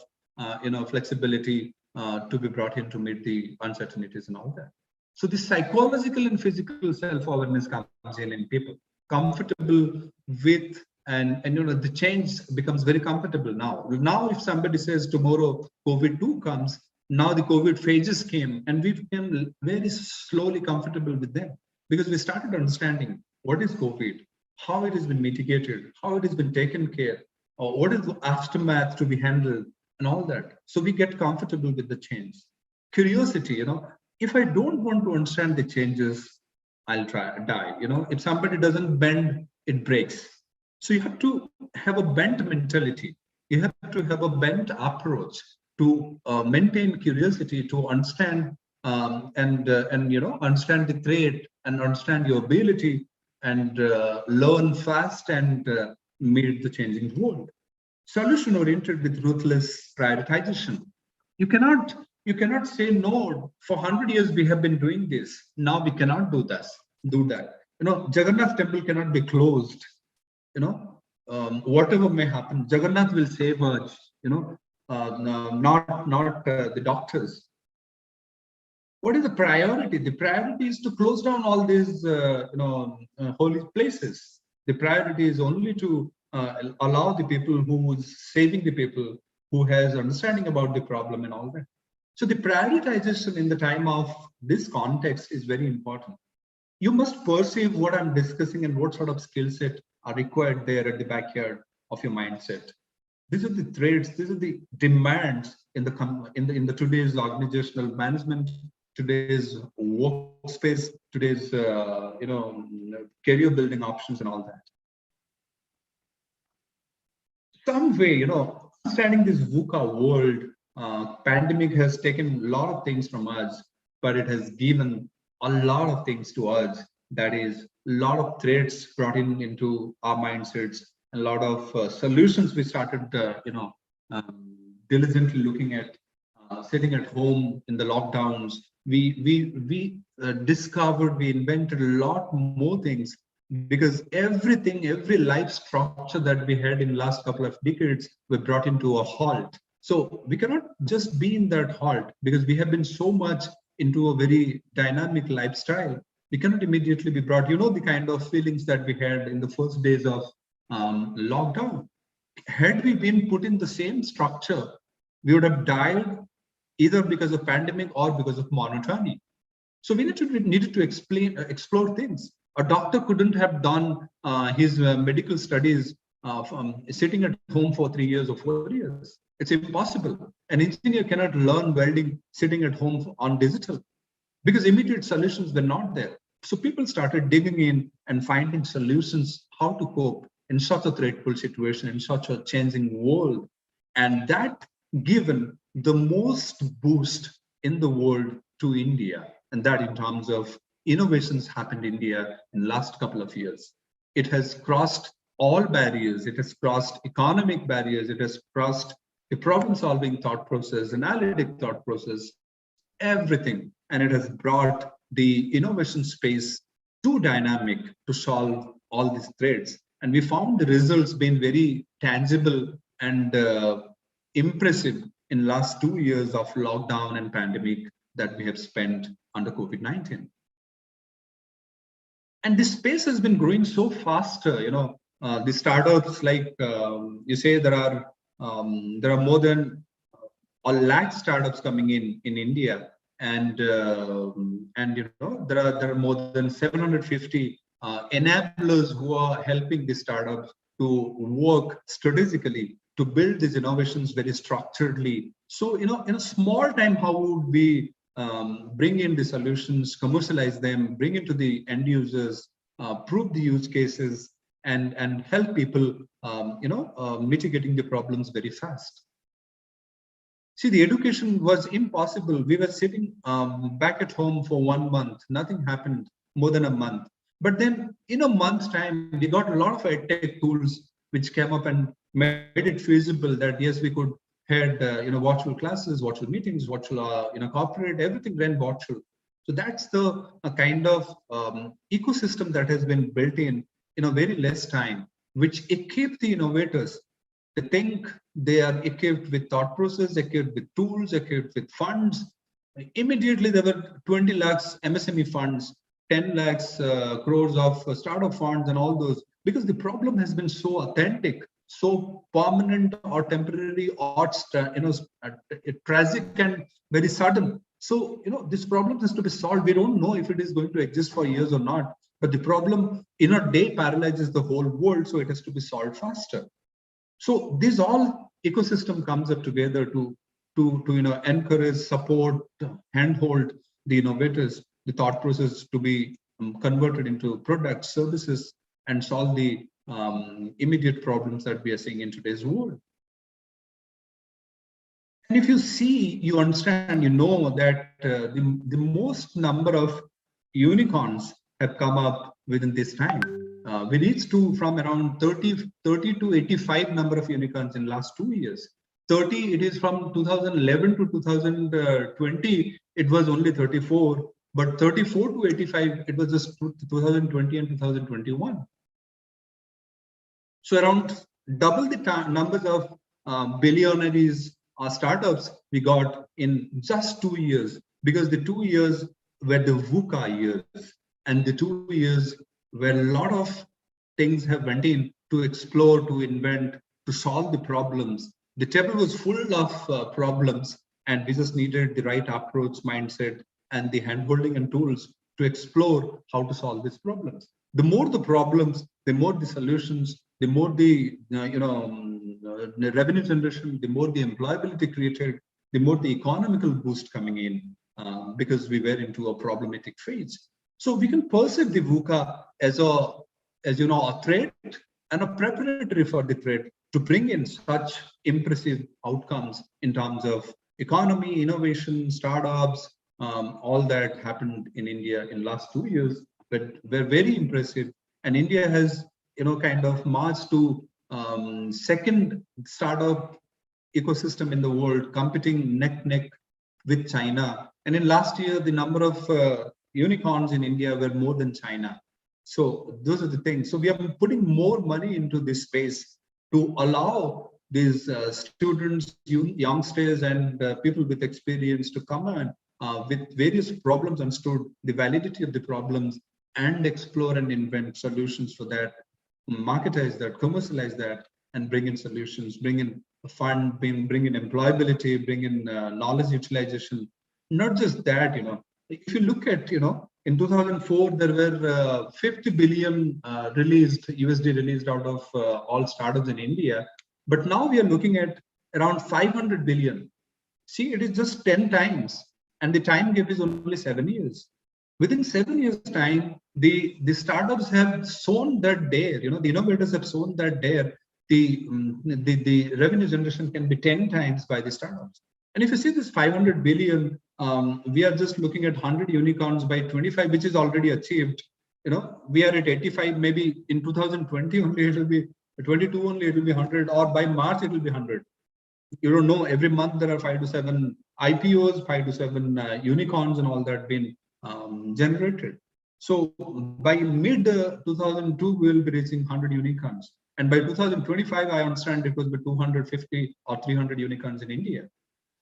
flexibility to be brought in to meet the uncertainties and all that. So the psychological and physical self-awareness comes in people, comfortable with, and the change becomes very comfortable now. Now, if somebody says tomorrow COVID-2 comes, now the COVID phases came, and we became very slowly comfortable with them because we started understanding what is COVID, how it has been mitigated, how it has been taken care, or what is the aftermath to be handled, and all that. So we get comfortable with the change. Curiosity, if I don't want to understand the changes, I'll die. If somebody doesn't bend, it breaks. So you have to have a bent mentality. You have to have a bent approach to maintain curiosity, to understand and understand the threat and understand your ability and learn fast and meet the changing world. Solution oriented with ruthless prioritization. You cannot say no. For 100 years we have been doing this. Now we cannot do that. Jagannath temple cannot be closed. Whatever may happen, Jagannath will save us. Not the doctors. What is the priority? The priority is to close down all these holy places. The priority is only to allow the people who is saving the people, who has understanding about the problem and all that. So the prioritization in the time of this context is very important. You must perceive what I'm discussing and what sort of skill set are required there at the backyard of your mindset. These are the threats, these are the demands in the today's organizational management, today's workspace, today's career building options and all that. Some way, understanding this VUCA world, pandemic has taken a lot of things from us, but it has given a lot of things to us. That is, a lot of threats brought into our mindsets, a lot of solutions we started, diligently looking at, sitting at home in the lockdowns. We discovered, we invented a lot more things, because every life structure that we had in the last couple of decades were brought into a halt. So we cannot just be in that halt, because we have been so much into a very dynamic lifestyle. We cannot immediately be brought, the kind of feelings that we had in the first days of lockdown. Had we been put in the same structure, we would have died either because of pandemic or because of monotony. So we needed to explore things. A doctor couldn't have done his medical studies sitting at home for 3 years or 4 years. It's impossible. An engineer cannot learn welding sitting at home on digital, because immediate solutions were not there. So people started digging in and finding solutions how to cope in such a threatful situation, in such a changing world. And that given the most boost in the world to India, and that in terms of innovations happened in India in the last couple of years. It has crossed all barriers. It has crossed economic barriers. It has crossed the problem-solving thought process, analytic thought process, everything. And it has brought the innovation space too dynamic to solve all these threats. And we found the results being very tangible and impressive in the last 2 years of lockdown and pandemic that we have spent under COVID-19. And this space has been growing so faster. The startups, like you say, there are more than 1 lakh startups coming in India, and there are more than 750 enablers who are helping the startups to work strategically to build these innovations very structuredly. So in a small time, how would we bring in the solutions, commercialize them, bring it to the end users, prove the use cases, and help people, mitigating the problems very fast. See, the education was impossible. We were sitting back at home for 1 month. Nothing happened more than a month. But then in a month's time, we got a lot of edtech tools which came up and made it feasible that yes, we could had virtual classes, virtual meetings, virtual corporate, everything ran virtual. So that's the kind of ecosystem that has been built in a very less time, which equip the innovators to think they are equipped with thought process, equipped with tools, equipped with funds. Immediately there were 20 lakhs MSME funds, 10 lakhs crores of startup funds and all those, because the problem has been so authentic, so permanent or temporary or tragic and very sudden. So this problem has to be solved. We don't know if it is going to exist for years or not, but the problem in a day paralyzes the whole world, so it has to be solved faster. So this all ecosystem comes up together to encourage, support, handhold the innovators, the thought process to be converted into products, services, and solve the immediate problems that we are seeing in today's world. And if you see, you understand, you know that the most number of unicorns have come up within this time. We reached from around 30 to 85 number of unicorns in last 2 years. 30, it is from 2011 to 2020, it was only 34, but 34 to 85, it was just 2020 and 2021. So around double the numbers of billionaires or startups we got in just 2 years, because the 2 years were the VUCA years, and the 2 years where a lot of things have went in to explore, to invent, to solve the problems. The table was full of problems, and we just needed the right approach, mindset, and the handholding and tools to explore how to solve these problems. The more the problems, the more the solutions, the more the the revenue generation, the more the employability created, the more the economical boost coming in, because we were into a problematic phase. So we can perceive the VUCA as a threat and a preparatory for the threat to bring in such impressive outcomes in terms of economy, innovation, startups, all that happened in India in last 2 years, but were very impressive. And India has, kind of marched to second startup ecosystem in the world, competing neck and neck with China. And in last year, the number of unicorns in India were more than China. So those are the things. So we are putting more money into this space to allow these students, youngsters, and people with experience to come in with various problems understood, the validity of the problems, and explore and invent solutions for that, marketize that, commercialize that, and bring in solutions, bring in a fund, bring in employability, bring in knowledge utilization. Not just that, if you look at, in 2004, there were 50 billion USD released out of all startups in India. But now we are looking at around 500 billion. See, it is just 10 times. And the time gap is only 7 years. Within 7 years' time, the startups have sown that dare, the innovators have sown that dare. The revenue generation can be 10 times by the startups. And if you see this 500 billion, we are just looking at 100 unicorns by 25, which is already achieved. We are at 85, maybe in 2020 only it will be 22 only, it will be 100, or by March it will be 100. You don't know, every month there are 5 to 7 IPOs, 5 to 7 unicorns and all that being generated. So by mid 2002, we will be reaching 100 unicorns. And by 2025, I understand it will be 250 or 300 unicorns in India.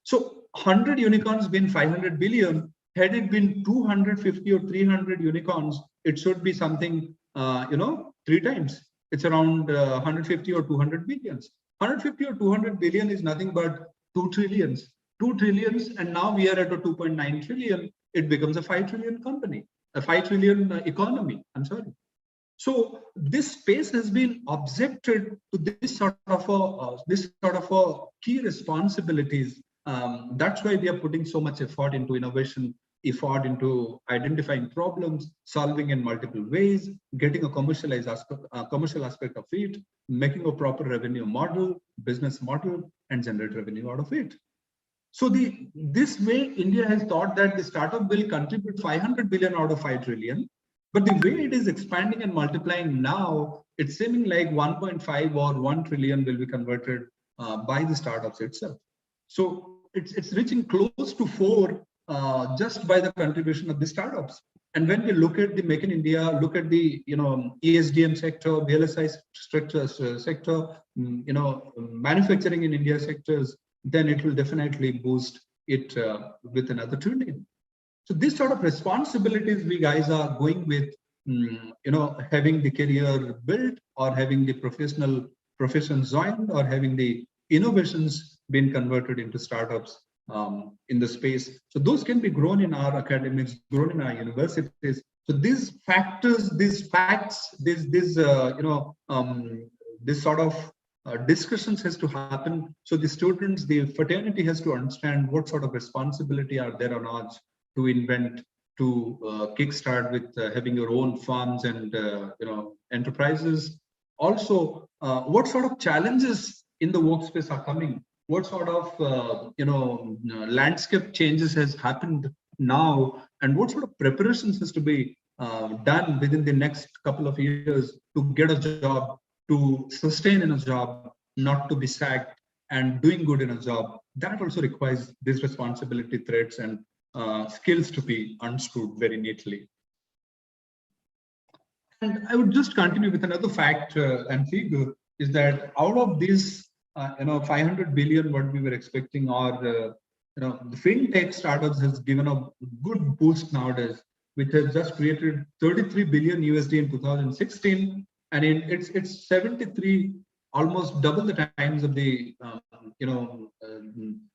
So 100 unicorns being 500 billion, had it been 250 or 300 unicorns, it should be something, 3 times. It's around 150 or 200 billions. 150 or 200 billion is nothing but 2 trillions. 2 trillions, and now we are at a 2.9 trillion. It becomes a 5 trillion company, a 5 trillion economy. I'm sorry. So this space has been objected to this sort of a key responsibilities. That's why we are putting so much effort into innovation, effort into identifying problems, solving in multiple ways, getting a commercial aspect of it, making a proper revenue model, business model, and generate revenue out of it. So this way, India has thought that the startup will contribute 500 billion out of 5 trillion. But the way it is expanding and multiplying now, it's seeming like 1.5 or 1 trillion will be converted by the startups itself. So it's reaching close to 4 just by the contribution of the startups. And when we look at the Make in India, look at the ESDM sector, VLSI structures sector, manufacturing in India sectors, then it will definitely boost it with another $2 trillion. So these sort of responsibilities we guys are going with, having the career built, or having the professions joined, or having the innovations been converted into startups in the space. So those can be grown in our academics, grown in our universities. So these factors, these facts, this sort of discussions has to happen. So the students, the fraternity has to understand what sort of responsibility are there on us to invent, to kickstart with having your own farms and enterprises. Also, what sort of challenges in the workspace are coming? What sort of landscape changes has happened now, and what sort of preparations has to be done within the next couple of years to get a job, to sustain in a job, not to be sacked, and doing good in a job? That also requires these responsibility threads and skills to be understood very neatly. And I would just continue with another fact and figure is that out of this 500 billion what we were expecting, or the fintech startups has given a good boost nowadays, which has just created 33 billion USD in 2016, and it's 73, almost double the times of the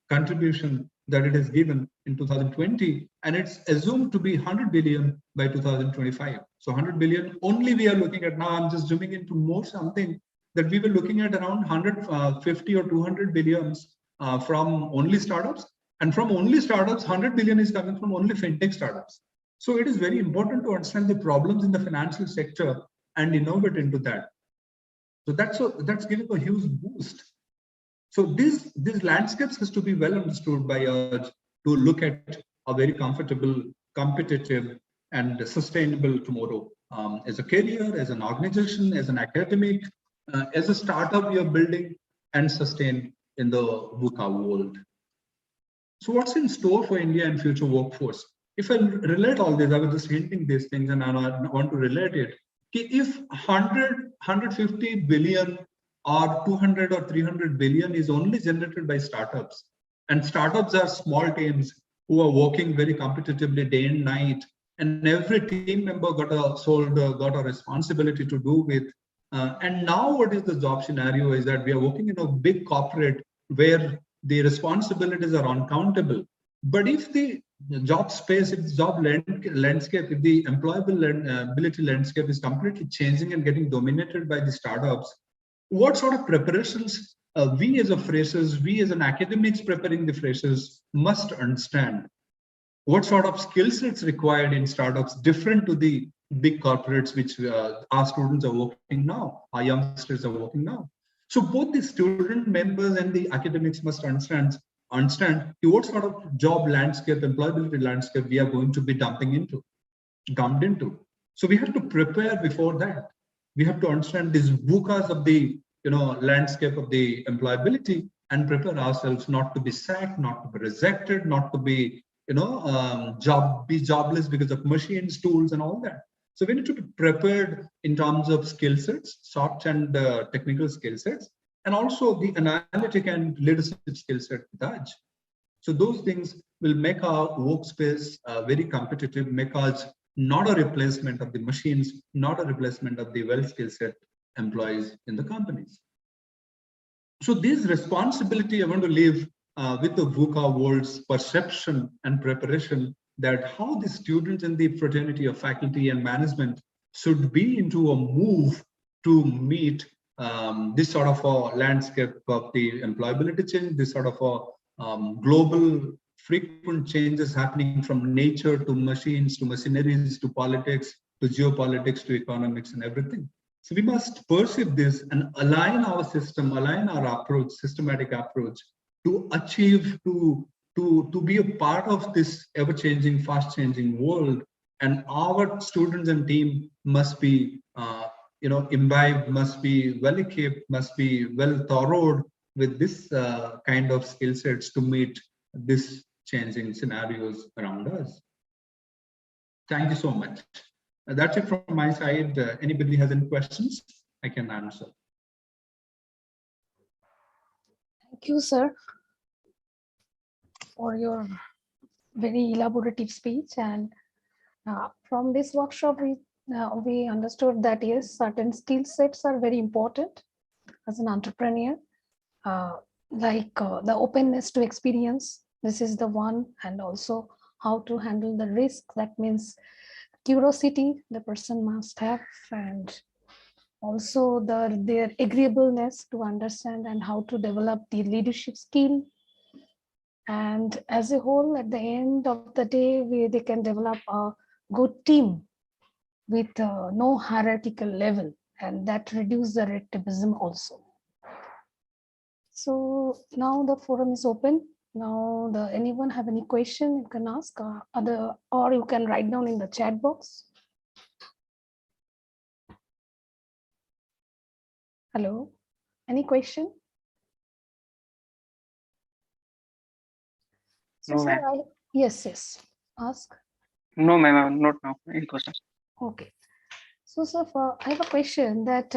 contribution that it has given in 2020, and it's assumed to be 100 billion by 2025. So 100 billion only we are looking at now. I'm just zooming into more something that we were looking at around 150 or 200 billions from only startups, and from only startups 100 billion is coming from only fintech startups. So it is very important to understand the problems in the financial sector and innovate into that. So that's giving a huge boost. So these landscapes has to be well understood by us to look at a very comfortable, competitive, and sustainable tomorrow as a career, as an organization, as an academic, as a startup you're building and sustain in the VUCA world. So what's in store for India and future workforce? If I relate all this, I was just hinting these things and I want to relate it. If 150 billion or 200 or 300 billion is only generated by startups, and startups are small teams who are working very competitively day and night, and every team member got a responsibility to do with. And now what is the job scenario is that we are working in a big corporate where the responsibilities are uncountable. But if the job space, if the job landscape, if the employability landscape is completely changing and getting dominated by the startups, what sort of preparations we as a freshers, we as an academics preparing the freshers must understand? What sort of skill sets required in startups different to the big corporates which our students are working now, our youngsters are working now? So both the student members and the academics must understand what sort of job landscape, employability landscape we are going to be dumped into. So we have to prepare before that. We have to understand these VUCAs of the landscape of the employability and prepare ourselves not to be sacked, not to be rejected, not to be jobless because of machines, tools, and all that. So we need to be prepared in terms of skill sets, soft and technical skill sets, and also the analytic and leadership skill set with us. So those things will make our workspace very competitive, make us not a replacement of the machines, not a replacement of the well-skilled set employees in the companies. So this responsibility I want to leave with the VUCA world's perception and preparation that how the students in the fraternity of faculty and management should be into a move to meet this sort of a landscape of the employability change, this sort of a global frequent changes happening from nature to machines, to machineries, to politics, to geopolitics, to economics and everything. So we must perceive this and align our system, align our approach, systematic approach to achieve, to be a part of this ever-changing, fast-changing world. And our students and team must be, imbibed, must be well-equipped, must be well-thorough, with this kind of skill sets to meet this changing scenarios around us. Thank you so much. That's it from my side. Anybody has any questions, I can answer. Thank you, sir, for your very elaborative speech. And from this workshop, we understood that yes, certain skill sets are very important as an entrepreneur, like the openness to experience. This is the one, and also how to handle the risk. That means curiosity the person must have, and also their agreeableness to understand and how to develop the leadership skill. And as a whole, at the end of the day, they can develop a good team with no hierarchical level, and that reduce the red tapeism also. So now the forum is open. Now, anyone have any question, you can ask, or you can write down in the chat box. Hello, any question? So, No, sir, ma'am. yes, ask. No, ma'am, not now. Any question? Okay. So, sir, I have a question that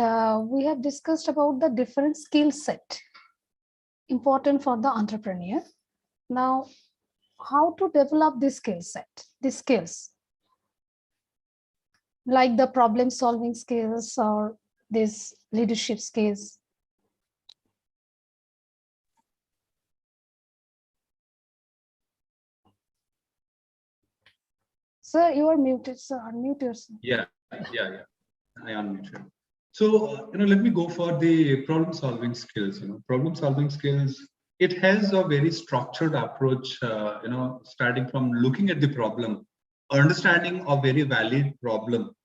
we have discussed about the different skill set important for the entrepreneur. Now, how to develop this skill set, these skills, like the problem solving skills or this leadership skills? Sir, you are muted, sir. Unmute yourself. Yeah. I unmuted. So, let me go for the problem solving skills. Problem solving skills, it has a very structured approach, starting from looking at the problem, understanding a very valid problem,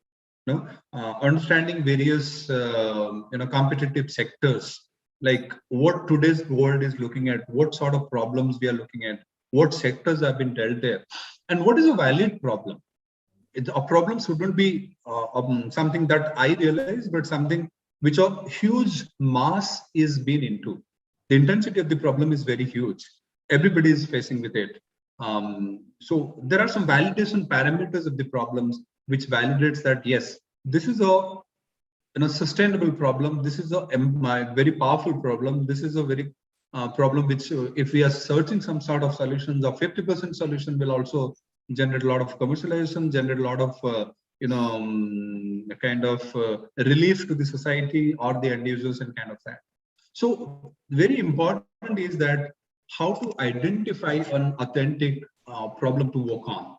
understanding various, competitive sectors, like what today's world is looking at, what sort of problems we are looking at, what sectors have been dealt there, and what is a valid problem. A problem shouldn't be something that I realize, but something which a huge mass is being into. The intensity of the problem is very huge. Everybody is facing with it. So there are some validation parameters of the problems which validates that, yes, this is a sustainable problem. This is a very powerful problem. This is a very problem which, if we are searching some sort of solutions, a 50% solution will also generate a lot of commercialization, generate a lot of kind of relief to the society or the end users and kind of that. So very important is that how to identify an authentic problem to work on.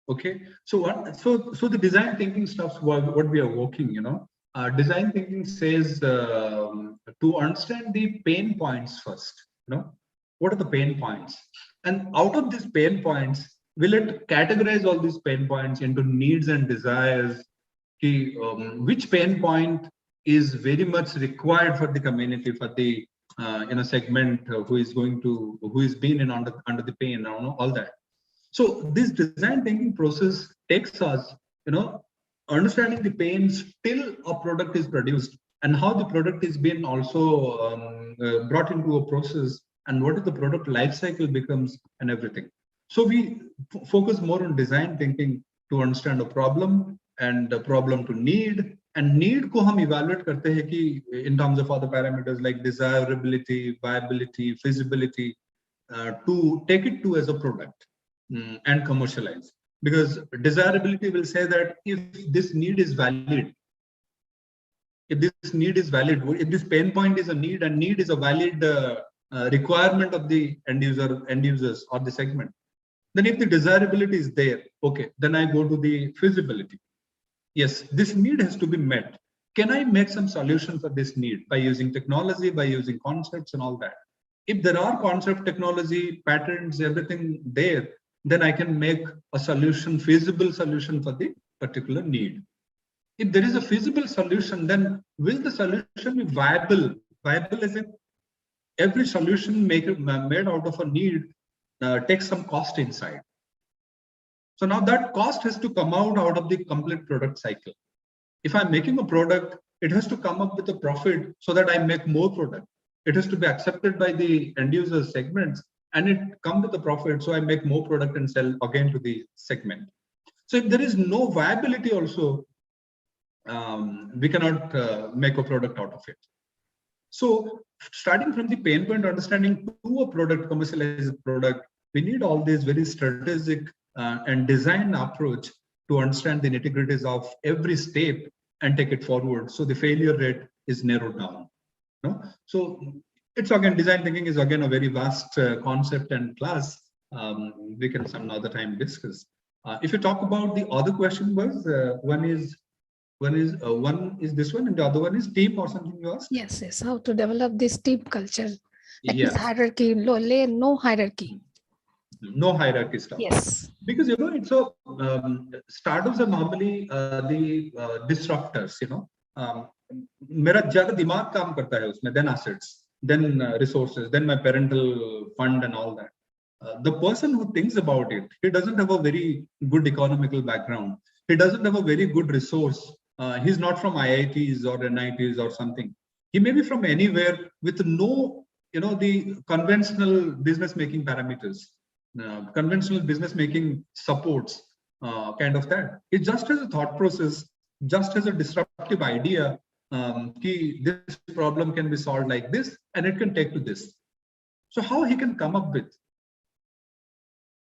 Okay, so the design thinking stuff, what we are working, design thinking says to understand the pain points first. What are the pain points, and out of these pain points, will it categorize all these pain points into needs and desires? Which pain point is very much required for the community, for the segment who is been in under the pain, all that. So this design thinking process takes us, understanding the pains till a product is produced, and how the product is being also brought into a process, and what is the product life cycle becomes, and everything. So we focus more on design thinking to understand a problem and a problem to need. And need ko hum evaluate karte hain ki in terms of other parameters like desirability, viability, feasibility, to take it to as a product and commercialize. Because desirability will say that if this need is valid, if this pain point is a need, and need is a valid requirement of the end users or the segment, then if the desirability is there, okay, then I go to the feasibility. Yes, this need has to be met. Can I make some solution for this need by using technology, by using concepts and all that? If there are concept, technology, patterns, everything there, then I can make a solution, feasible solution for the particular need. If there is a feasible solution, then will the solution be viable? Viable as in every solution made out of a need takes some cost inside. So now that cost has to come out of the complete product cycle. If I'm making a product, it has to come up with a profit so that I make more product. It has to be accepted by the end user segments, and it come with a profit. So I make more product and sell again to the segment. So if there is no viability also, we cannot make a product out of it. So starting from the pain point understanding to a product, commercialized product, we need all this very strategic and design approach to understand the nitty-gritties of every step and take it forward. So the failure rate is narrowed down. No? So it's again, design thinking is again a very vast concept and class. We can some other time discuss. If you talk about the other question was, one is this one and the other one is team or something you asked? Yes. How to develop this team culture. That Yeah. is hierarchy, no hierarchy. No hierarchy stuff. Yes. Because, you know, it's a, startups are normally the disruptors, you know. मेरा ज़्यादा दिमाग काम करता है उसमें, then assets, then resources, then my parental fund and all that. The person who thinks about it, he doesn't have a very good economical background. He doesn't have a very good resource. He's not from IITs or NITs or something. He may be from anywhere with no, you know, the conventional business making parameters, conventional business making supports, kind of that. It just has a thought process, just has a disruptive idea. This problem can be solved like this, and it can take to this. So how he can come up with?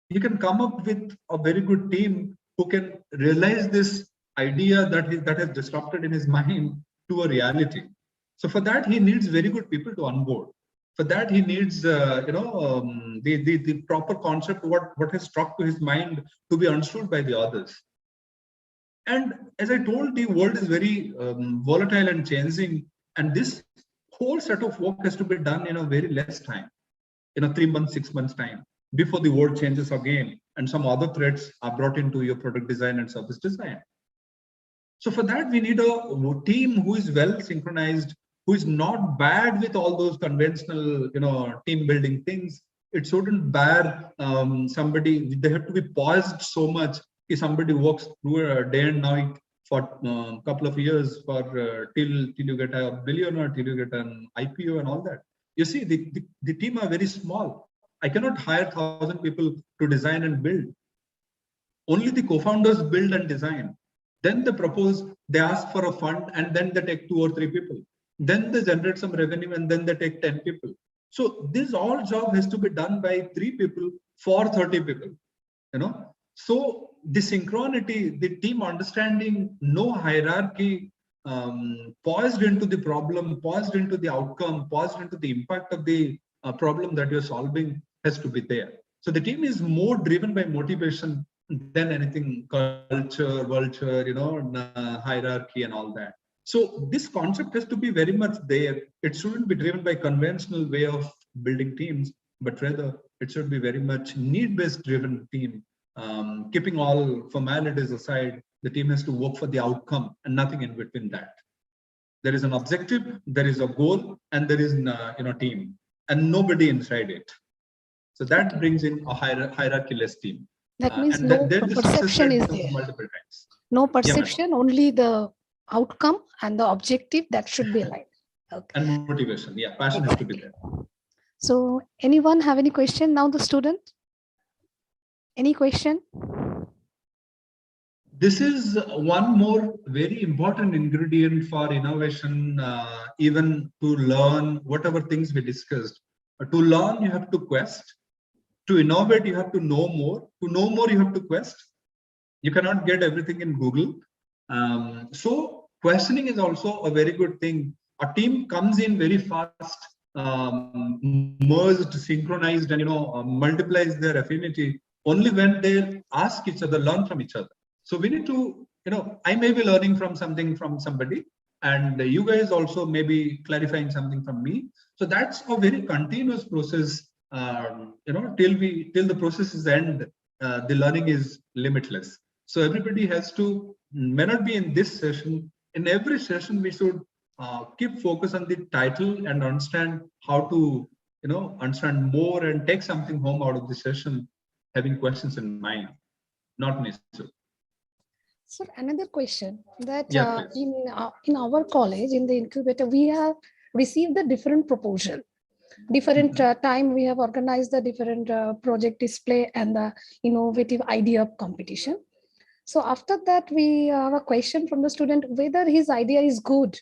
He can come up with a very good team who can realize this idea that has disrupted in his mind to a reality. So for that, he needs very good people to onboard. For that, he needs the proper concept, what has struck to his mind to be understood by the others. And as I told, the world is very volatile and changing, and this whole set of work has to be done in a very less time, in a 3 months, 6 months time, before the world changes again and some other threats are brought into your product design and service design. So for that, we need a team who is well synchronized, who is not bad with all those conventional, you know, team building things. It shouldn't bear somebody, they have to be paused so much if somebody works through a day and night for a couple of years for till you get a billion or till you get an IPO and all that. You see, the team are very small. I cannot hire 1,000 people to design and build. Only the co-founders build and design. Then they propose, they ask for a fund, and then they take 2 or 3 people. Then they generate some revenue, and then they take 10 people. So this all job has to be done by 3 people for 30 people, you know. So the synchronity, the team understanding, no hierarchy, paused into the problem, paused into the outcome, paused into the impact of the problem that you're solving has to be there. So the team is more driven by motivation than anything, culture, vulture, you know, hierarchy and all that. So this concept has to be very much there. It shouldn't be driven by conventional way of building teams, but rather it should be very much need-based driven team. Keeping all formalities aside, the team has to work for the outcome and nothing in between that. There is an objective, there is a goal, and there is a team, and nobody inside it. So that brings in a hierarchy-less team. That means no perception is there. Multiple times. No perception, only the outcome and the objective that should be aligned. Okay. And motivation, yeah, passion has to be there. So anyone have any question now, the student? Any question? This is one more very important ingredient for innovation, even to learn whatever things we discussed. To learn, you have to quest. To innovate, you have to know more. To know more, you have to quest. You cannot get everything in Google. So questioning is also a very good thing. A team comes in very fast, merged, synchronized, and multiplies their affinity only when they ask each other, learn from each other. So we need to, I may be learning from something from somebody, and you guys also may be clarifying something from me. So that's a very continuous process. Till the process is end, the learning is limitless. So everybody has to, may not be in this session. In every session, we should keep focus on the title and understand how to, understand more and take something home out of the session, having questions in mind, not an issue. So another question that in our college, in the incubator, we have receive the different proposal. Different time we have organized the different project display and the innovative idea competition. So after that, we have a question from the student whether his idea is good.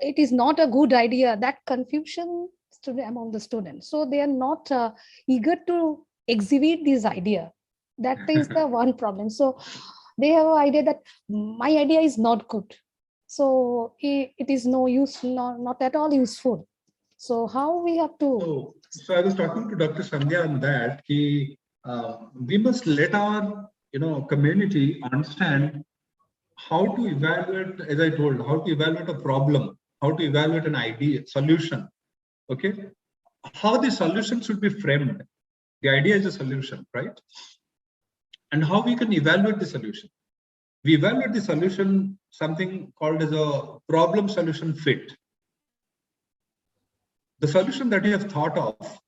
It is not a good idea. That confusion among the students. So they are not eager to exhibit this idea. That is the one problem. So they have an idea that my idea is not good. So it is no use, not at all useful. So how we have to? So I was talking to Dr. Sandhya on that. We must let our community understand how to evaluate, as I told, how to evaluate a problem, how to evaluate an idea, solution. Okay, how the solution should be framed. The idea is a solution, right? And how we can evaluate the solution. We evaluate the solution, something called as a problem solution fit. The solution that you have thought of,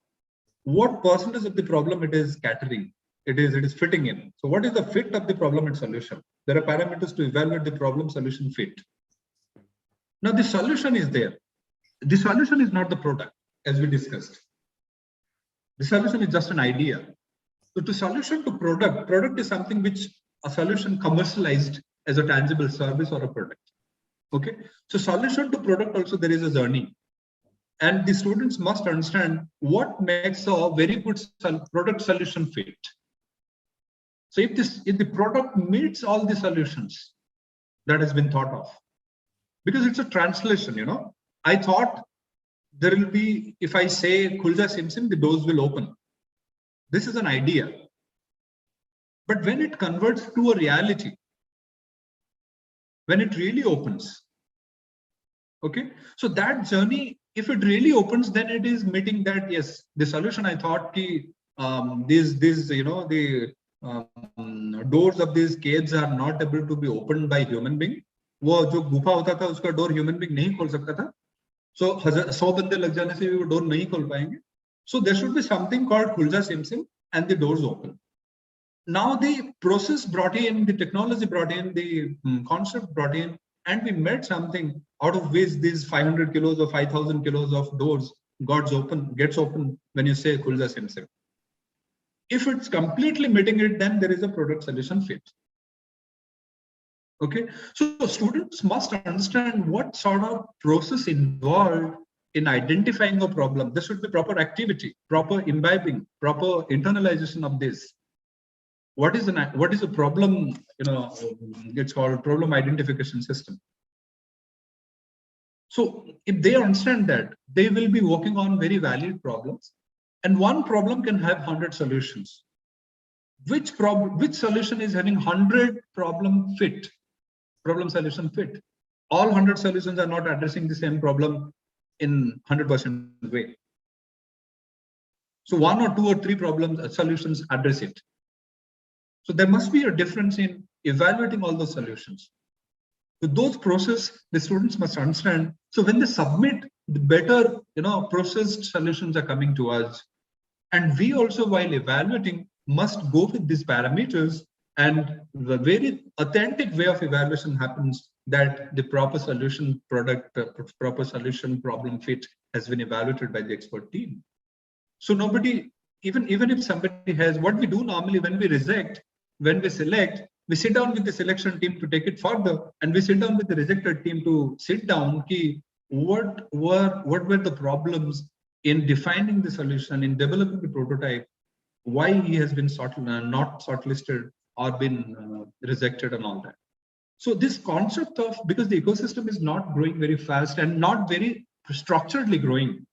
what percentage of the problem it is catering, it is fitting in. So what is the fit of the problem and solution? There are parameters to evaluate the problem solution fit. Now the solution is there. The solution is not the product, as we discussed. The solution is just an idea. So to solution to product is something which a solution commercialized as a tangible service or a product. Okay. So solution to product also there is a journey. And the students must understand what makes a very good product solution fit. So if the product meets all the solutions that has been thought of, because it's a translation, I thought there will be, if I say Khulja Sim Sim, the doors will open. This is an idea. But when it converts to a reality, when it really opens, okay, so that journey, if it really opens, then it is meeting that, yes, the solution I thought the doors of these caves are not able to be opened by human being. वो जो गुफा होता था उसका door human being नहीं खोल सकता था. So 100 बंदे लग जाने से भी वो डोर नहीं खोल पाएंगे. So there should be something called Khulja Sim Sim and the doors open. Now the process brought in, the technology brought in, the concept brought in, and we made something out of which these 500 kilos or 5,000 kilos of doors gets open when you say Khulja Sim Sim. If it's completely meeting it, then there is a product solution fit. Okay, so students must understand what sort of process involved in identifying a problem. There should be proper activity, proper imbibing, proper internalization of this. What is a problem? It's called problem identification system. So if they understand that, they will be working on very valid problems, and one problem can have 100 solutions. Which solution is having 100 problem solution fit? All 100 solutions are not addressing the same problem in 100% way. So 1 or 2 or 3 solutions address it. So there must be a difference in evaluating all those solutions. So those process the students must understand. So when they submit, the better processed solutions are coming to us. And we also, while evaluating, must go with these parameters, and the very authentic way of evaluation happens that the proper solution proper solution problem fit has been evaluated by the expert team. So nobody, even if somebody has, what we do normally when we reject, when we select, we sit down with the selection team to take it further, and we sit down with the rejected team to sit down. What were the problems in defining the solution, in developing the prototype, why he has been not shortlisted or been rejected and all that. So this concept of, because the ecosystem is not growing very fast and not very structuredly growing,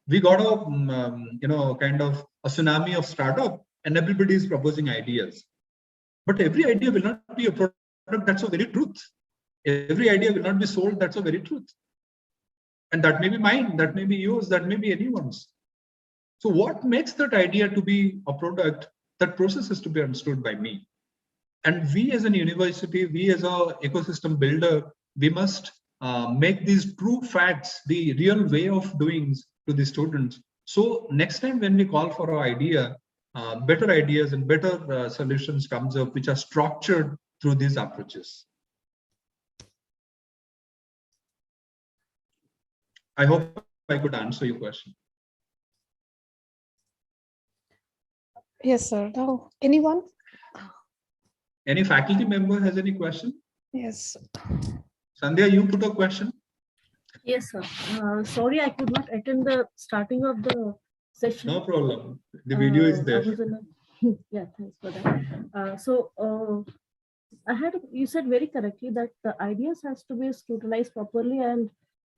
we got a kind of a tsunami of startup, and everybody is proposing ideas. But every idea will not be a product, that's a very truth. Every idea will not be sold, that's a very truth. And that may be mine, that may be yours, that may be anyone's. So what makes that idea to be a product? That process is to be understood by me. And we as a university, we as an ecosystem builder, we must make these true facts, the real way of doing to the students. So next time when we call for our idea, better ideas and better solutions comes up, which are structured through these approaches. I hope I could answer your question. Yes, sir. Now, anyone? Any faculty member has any question? Yes. Sandhya, you put a question? Yes, sir. Sorry, I could not attend the starting of the session. No problem. The video is there. Yeah, thanks for that. You said very correctly that the ideas has to be scrutinized properly and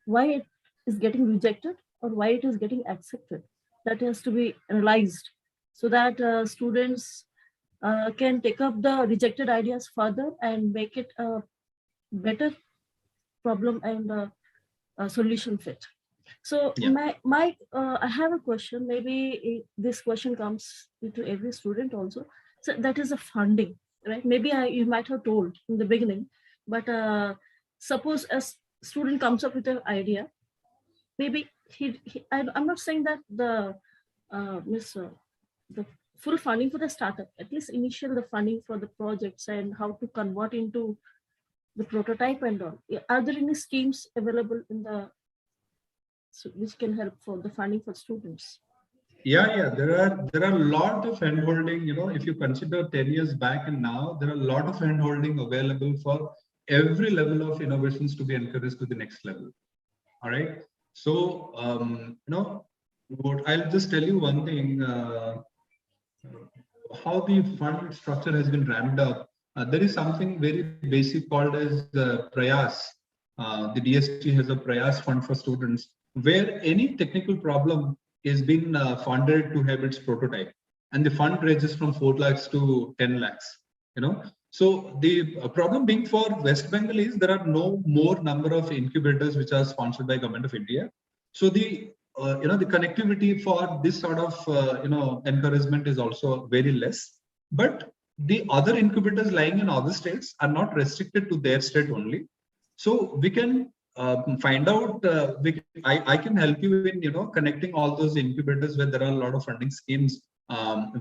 why it is getting rejected or why it is getting accepted. That has to be analyzed so that students can take up the rejected ideas further and make it a better problem and solution fit. So Yeah. I have a question. Maybe this question comes to every student also. So that is a funding, right? Maybe you might have told in the beginning, but suppose a student comes up with an idea. Maybe I'm not saying that the full funding for the startup, at least initial the funding for the projects and how to convert into the prototype and all. Are there any schemes available in the which can help for the funding for students? Yeah. There are a lot of handholding. You know, if you consider 10 years back and now, there are a lot of handholding available for every level of innovations to be encouraged to the next level. All right. So I'll just tell you one thing. How the fund structure has been ramped up. There is something very basic called as Prayas. The DST has a Prayas fund for students, where any technical problem is being funded to have its prototype, and the fund ranges from 4 lakhs to 10 lakhs. So the problem being for West Bengal is there are no more number of incubators which are sponsored by Government of India. So the the connectivity for this sort of encouragement is also very less. But the other incubators lying in other states are not restricted to their state only. So we can find out. I can help you in connecting all those incubators where there are a lot of funding schemes.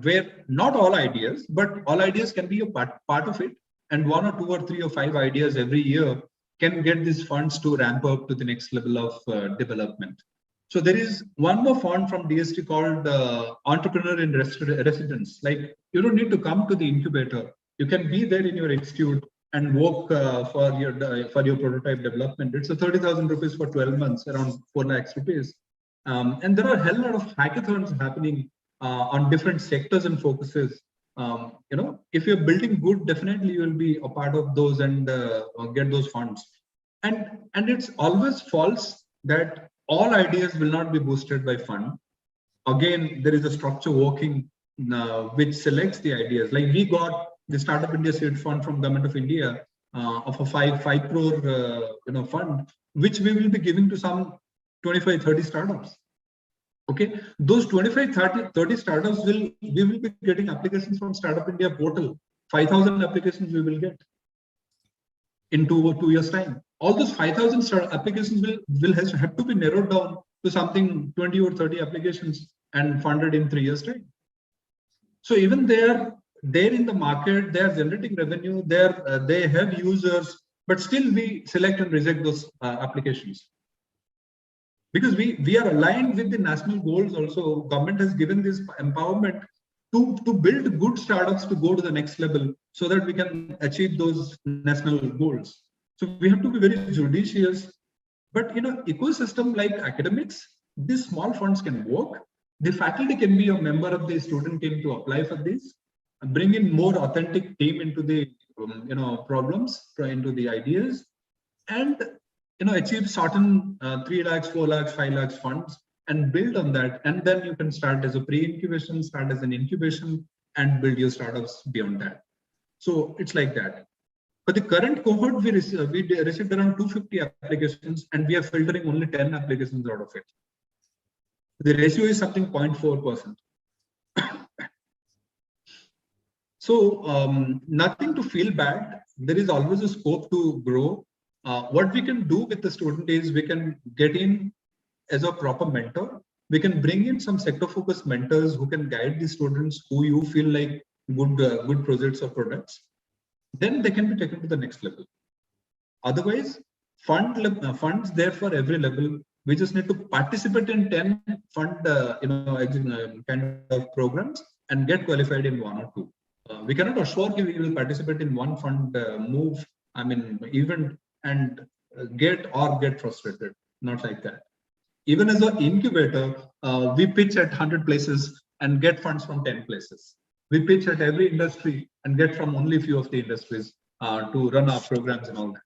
Where not all ideas, but all ideas can be a part of it, and 1 or 2 or 3 or 5 ideas every year can get these funds to ramp up to the next level of development. So there is one more fund from DST called Entrepreneur in Residence. Like, you don't need to come to the incubator. You can be there in your institute and work for your prototype development. It's a 30,000 rupees for 12 months, around 4 lakhs rupees. And there are a hell lot of hackathons happening on different sectors and focuses. If you're building good, definitely you will be a part of those and get those funds. And it's always false that all ideas will not be boosted by fund. Again, there is a structure working which selects the ideas. Like we got the Startup India Seed Fund from Government of India of a 5 crore fund, which we will be giving to some 25-30 startups. Okay, those 25-30 startups we will be getting applications from Startup India portal. 5,000 applications we will get in 2 years' time. All those 5,000 applications will have to be narrowed down to something 20 or 30 applications and funded in 3 years' time. So even they're in the market, they are generating revenue, they have users, but still we select and reject those applications. Because we are aligned with the national goals also. Government has given this empowerment to build good startups to go to the next level so that we can achieve those national goals. So we have to be very judicious. But ecosystem like academics, these small funds can work. The faculty can be a member of the student team to apply for this, and bring in more authentic team into the problems, into the ideas, and achieve certain 3 lakhs, 4 lakhs, 5 lakhs funds and build on that. And then you can start as a pre-incubation, start as an incubation, and build your startups beyond that. So it's like that. For the current cohort, we received around 250 applications, and we are filtering only 10 applications out of it. The ratio is something 0.4%. So nothing to feel bad. There is always a scope to grow. What we can do with the student is we can get in as a proper mentor. We can bring in some sector-focused mentors who can guide the students who you feel like good projects or products. Then they can be taken to the next level. Otherwise, funds there for every level. We just need to participate in 10 fund kind of programs and get qualified in 1 or 2. We cannot assure that we will participate in one fund event and get frustrated. Not like that. Even as an incubator, we pitch at 100 places and get funds from 10 places. We pitch at every industry and get from only few of the industries to run our programs and all that.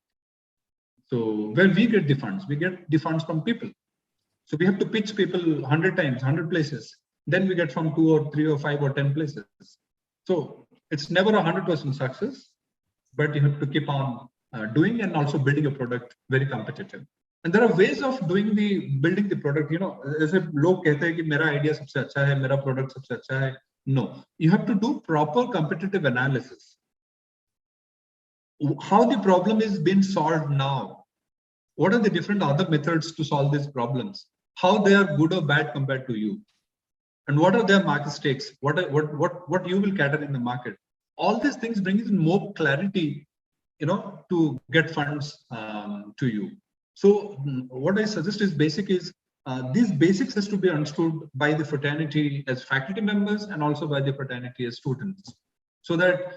So where we get the funds from people. So we have to pitch people 100 times, 100 places. Then we get from 2 or 3 or 5 or 10 places. So it's never 100% success, but you have to keep on doing and also building a product very competitive. And there are ways of building the product. As a लोग कहते हैं कि मेरा idea सबसे अच्छा है, मेरा product सबसे अच्छा है. No, you have to do proper competitive analysis. How the problem is being solved now. What are the different other methods to solve these problems? How they are good or bad compared to you? And what are their market stakes? What you will cater in the market? All these things bring in more clarity, to get funds to you. So what I suggest is these basics has to be understood by the fraternity as faculty members and also by the fraternity as students, so that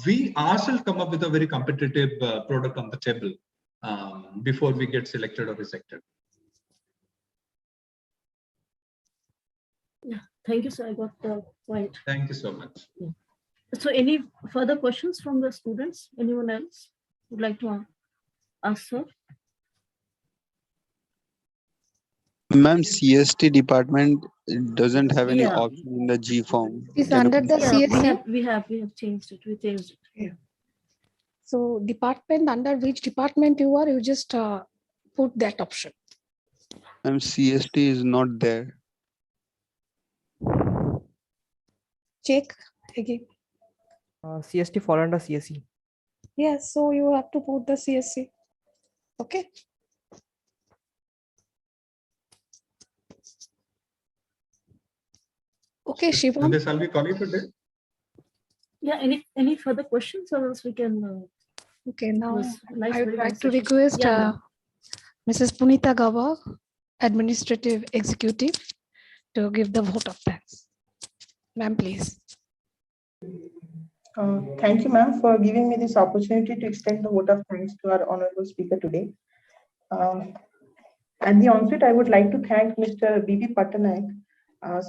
we ourselves come up with a very competitive product on the table before we get selected or rejected. Yeah, thank you, sir. I got the point. Thank you so much. Yeah. So any further questions from the students? Anyone else would like to ask, sir? Ma'am, CST department doesn't have any option in the G form. It's under the CST. We have changed it. We changed it. Yeah. So department, under which department you are, you just put that option. Ma'am, CST is not there. Check again. CST fall under CSE. Yes, so you have to put the CSC. Okay. Okay, Shivam. Okay, shall we call it a day? Yeah, any further questions, or else we can okay, now nice, I would like nice to session. request Mrs. Punita Gava, Administrative Executive, to give the vote of thanks. Ma'am, please. Thank you, ma'am, for giving me this opportunity to extend the vote of thanks to our honorable speaker today. At the onset, I would like to thank Mr. BP Patanayak,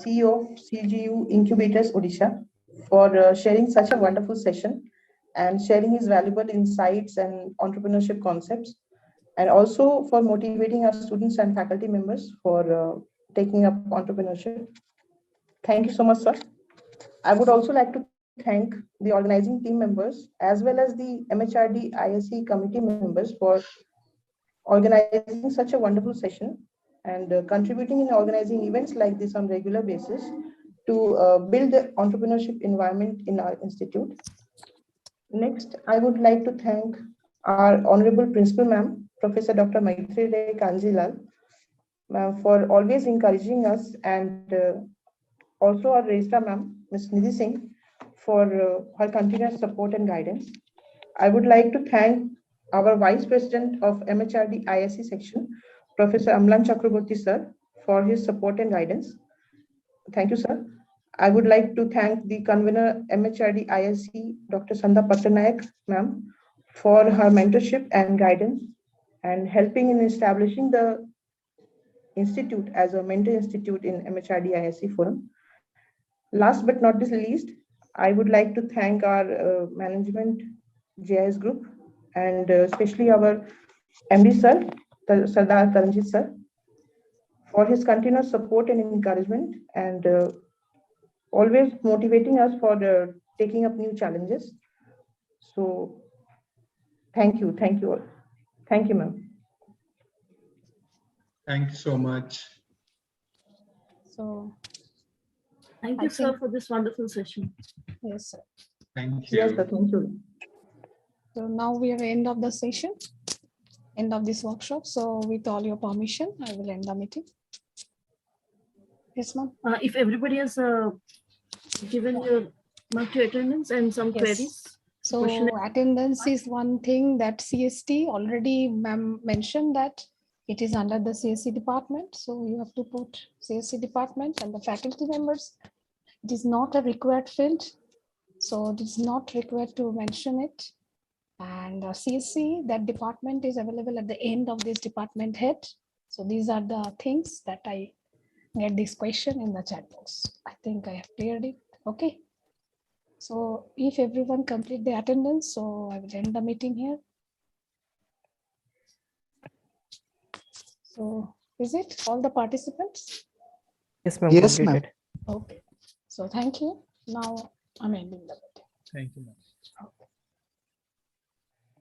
CEO of CGU Incubators Odisha, for sharing such a wonderful session and sharing his valuable insights and entrepreneurship concepts, and also for motivating our students and faculty members for taking up entrepreneurship. Thank you so much, sir. I would also like to thank the organizing team members as well as the MHRD IIC committee members for organizing such a wonderful session and contributing in organizing events like this on regular basis to build the entrepreneurship environment in our institute. Next, I would like to thank our honorable principal ma'am, Professor Dr. Maitreyi Kanjilal, for always encouraging us, and also our registrar ma'am, Ms. Nidhi Singh, for her continuous support and guidance. I would like to thank our Vice President of MHRD IIC section, Professor Amlan Chakraborty sir, for his support and guidance. Thank you, sir. I would like to thank the convener MHRD IIC, Dr. Sandha Patanayak ma'am, for her mentorship and guidance and helping in establishing the institute as a mentor institute in MHRD IIC forum. Last but not the least, I would like to thank our management JIS group and especially our MD sir, Sardar Taranjit sir, for his continuous support and encouragement and always motivating us for taking up new challenges. So thank you all. Thank you, ma'am. Thank you so much. So thank you, sir, for this wonderful session. Yes, sir. Thank you. Yes, sir, thank you. So now we are at the end of the session, end of this workshop. So with all your permission, I will end the meeting. Yes, ma'am. If everybody has given your mark to attendance and some queries. So attendance is one thing that CST already ma'am mentioned that It is under the CSC department, so you have to put CSC department and the faculty members. It is not a required field, so it is not required to mention it. And CSC, that department is available at the end of this department head. So these are the things that I get this question in the chat box. I think I have cleared it. Okay. So if everyone complete the attendance, so I will end the meeting here. So is it all the participants? Yes, ma'am. Yes, ma'am. Completed. Okay. So thank you. Now I'm ending the meeting. Thank you, ma'am. Okay.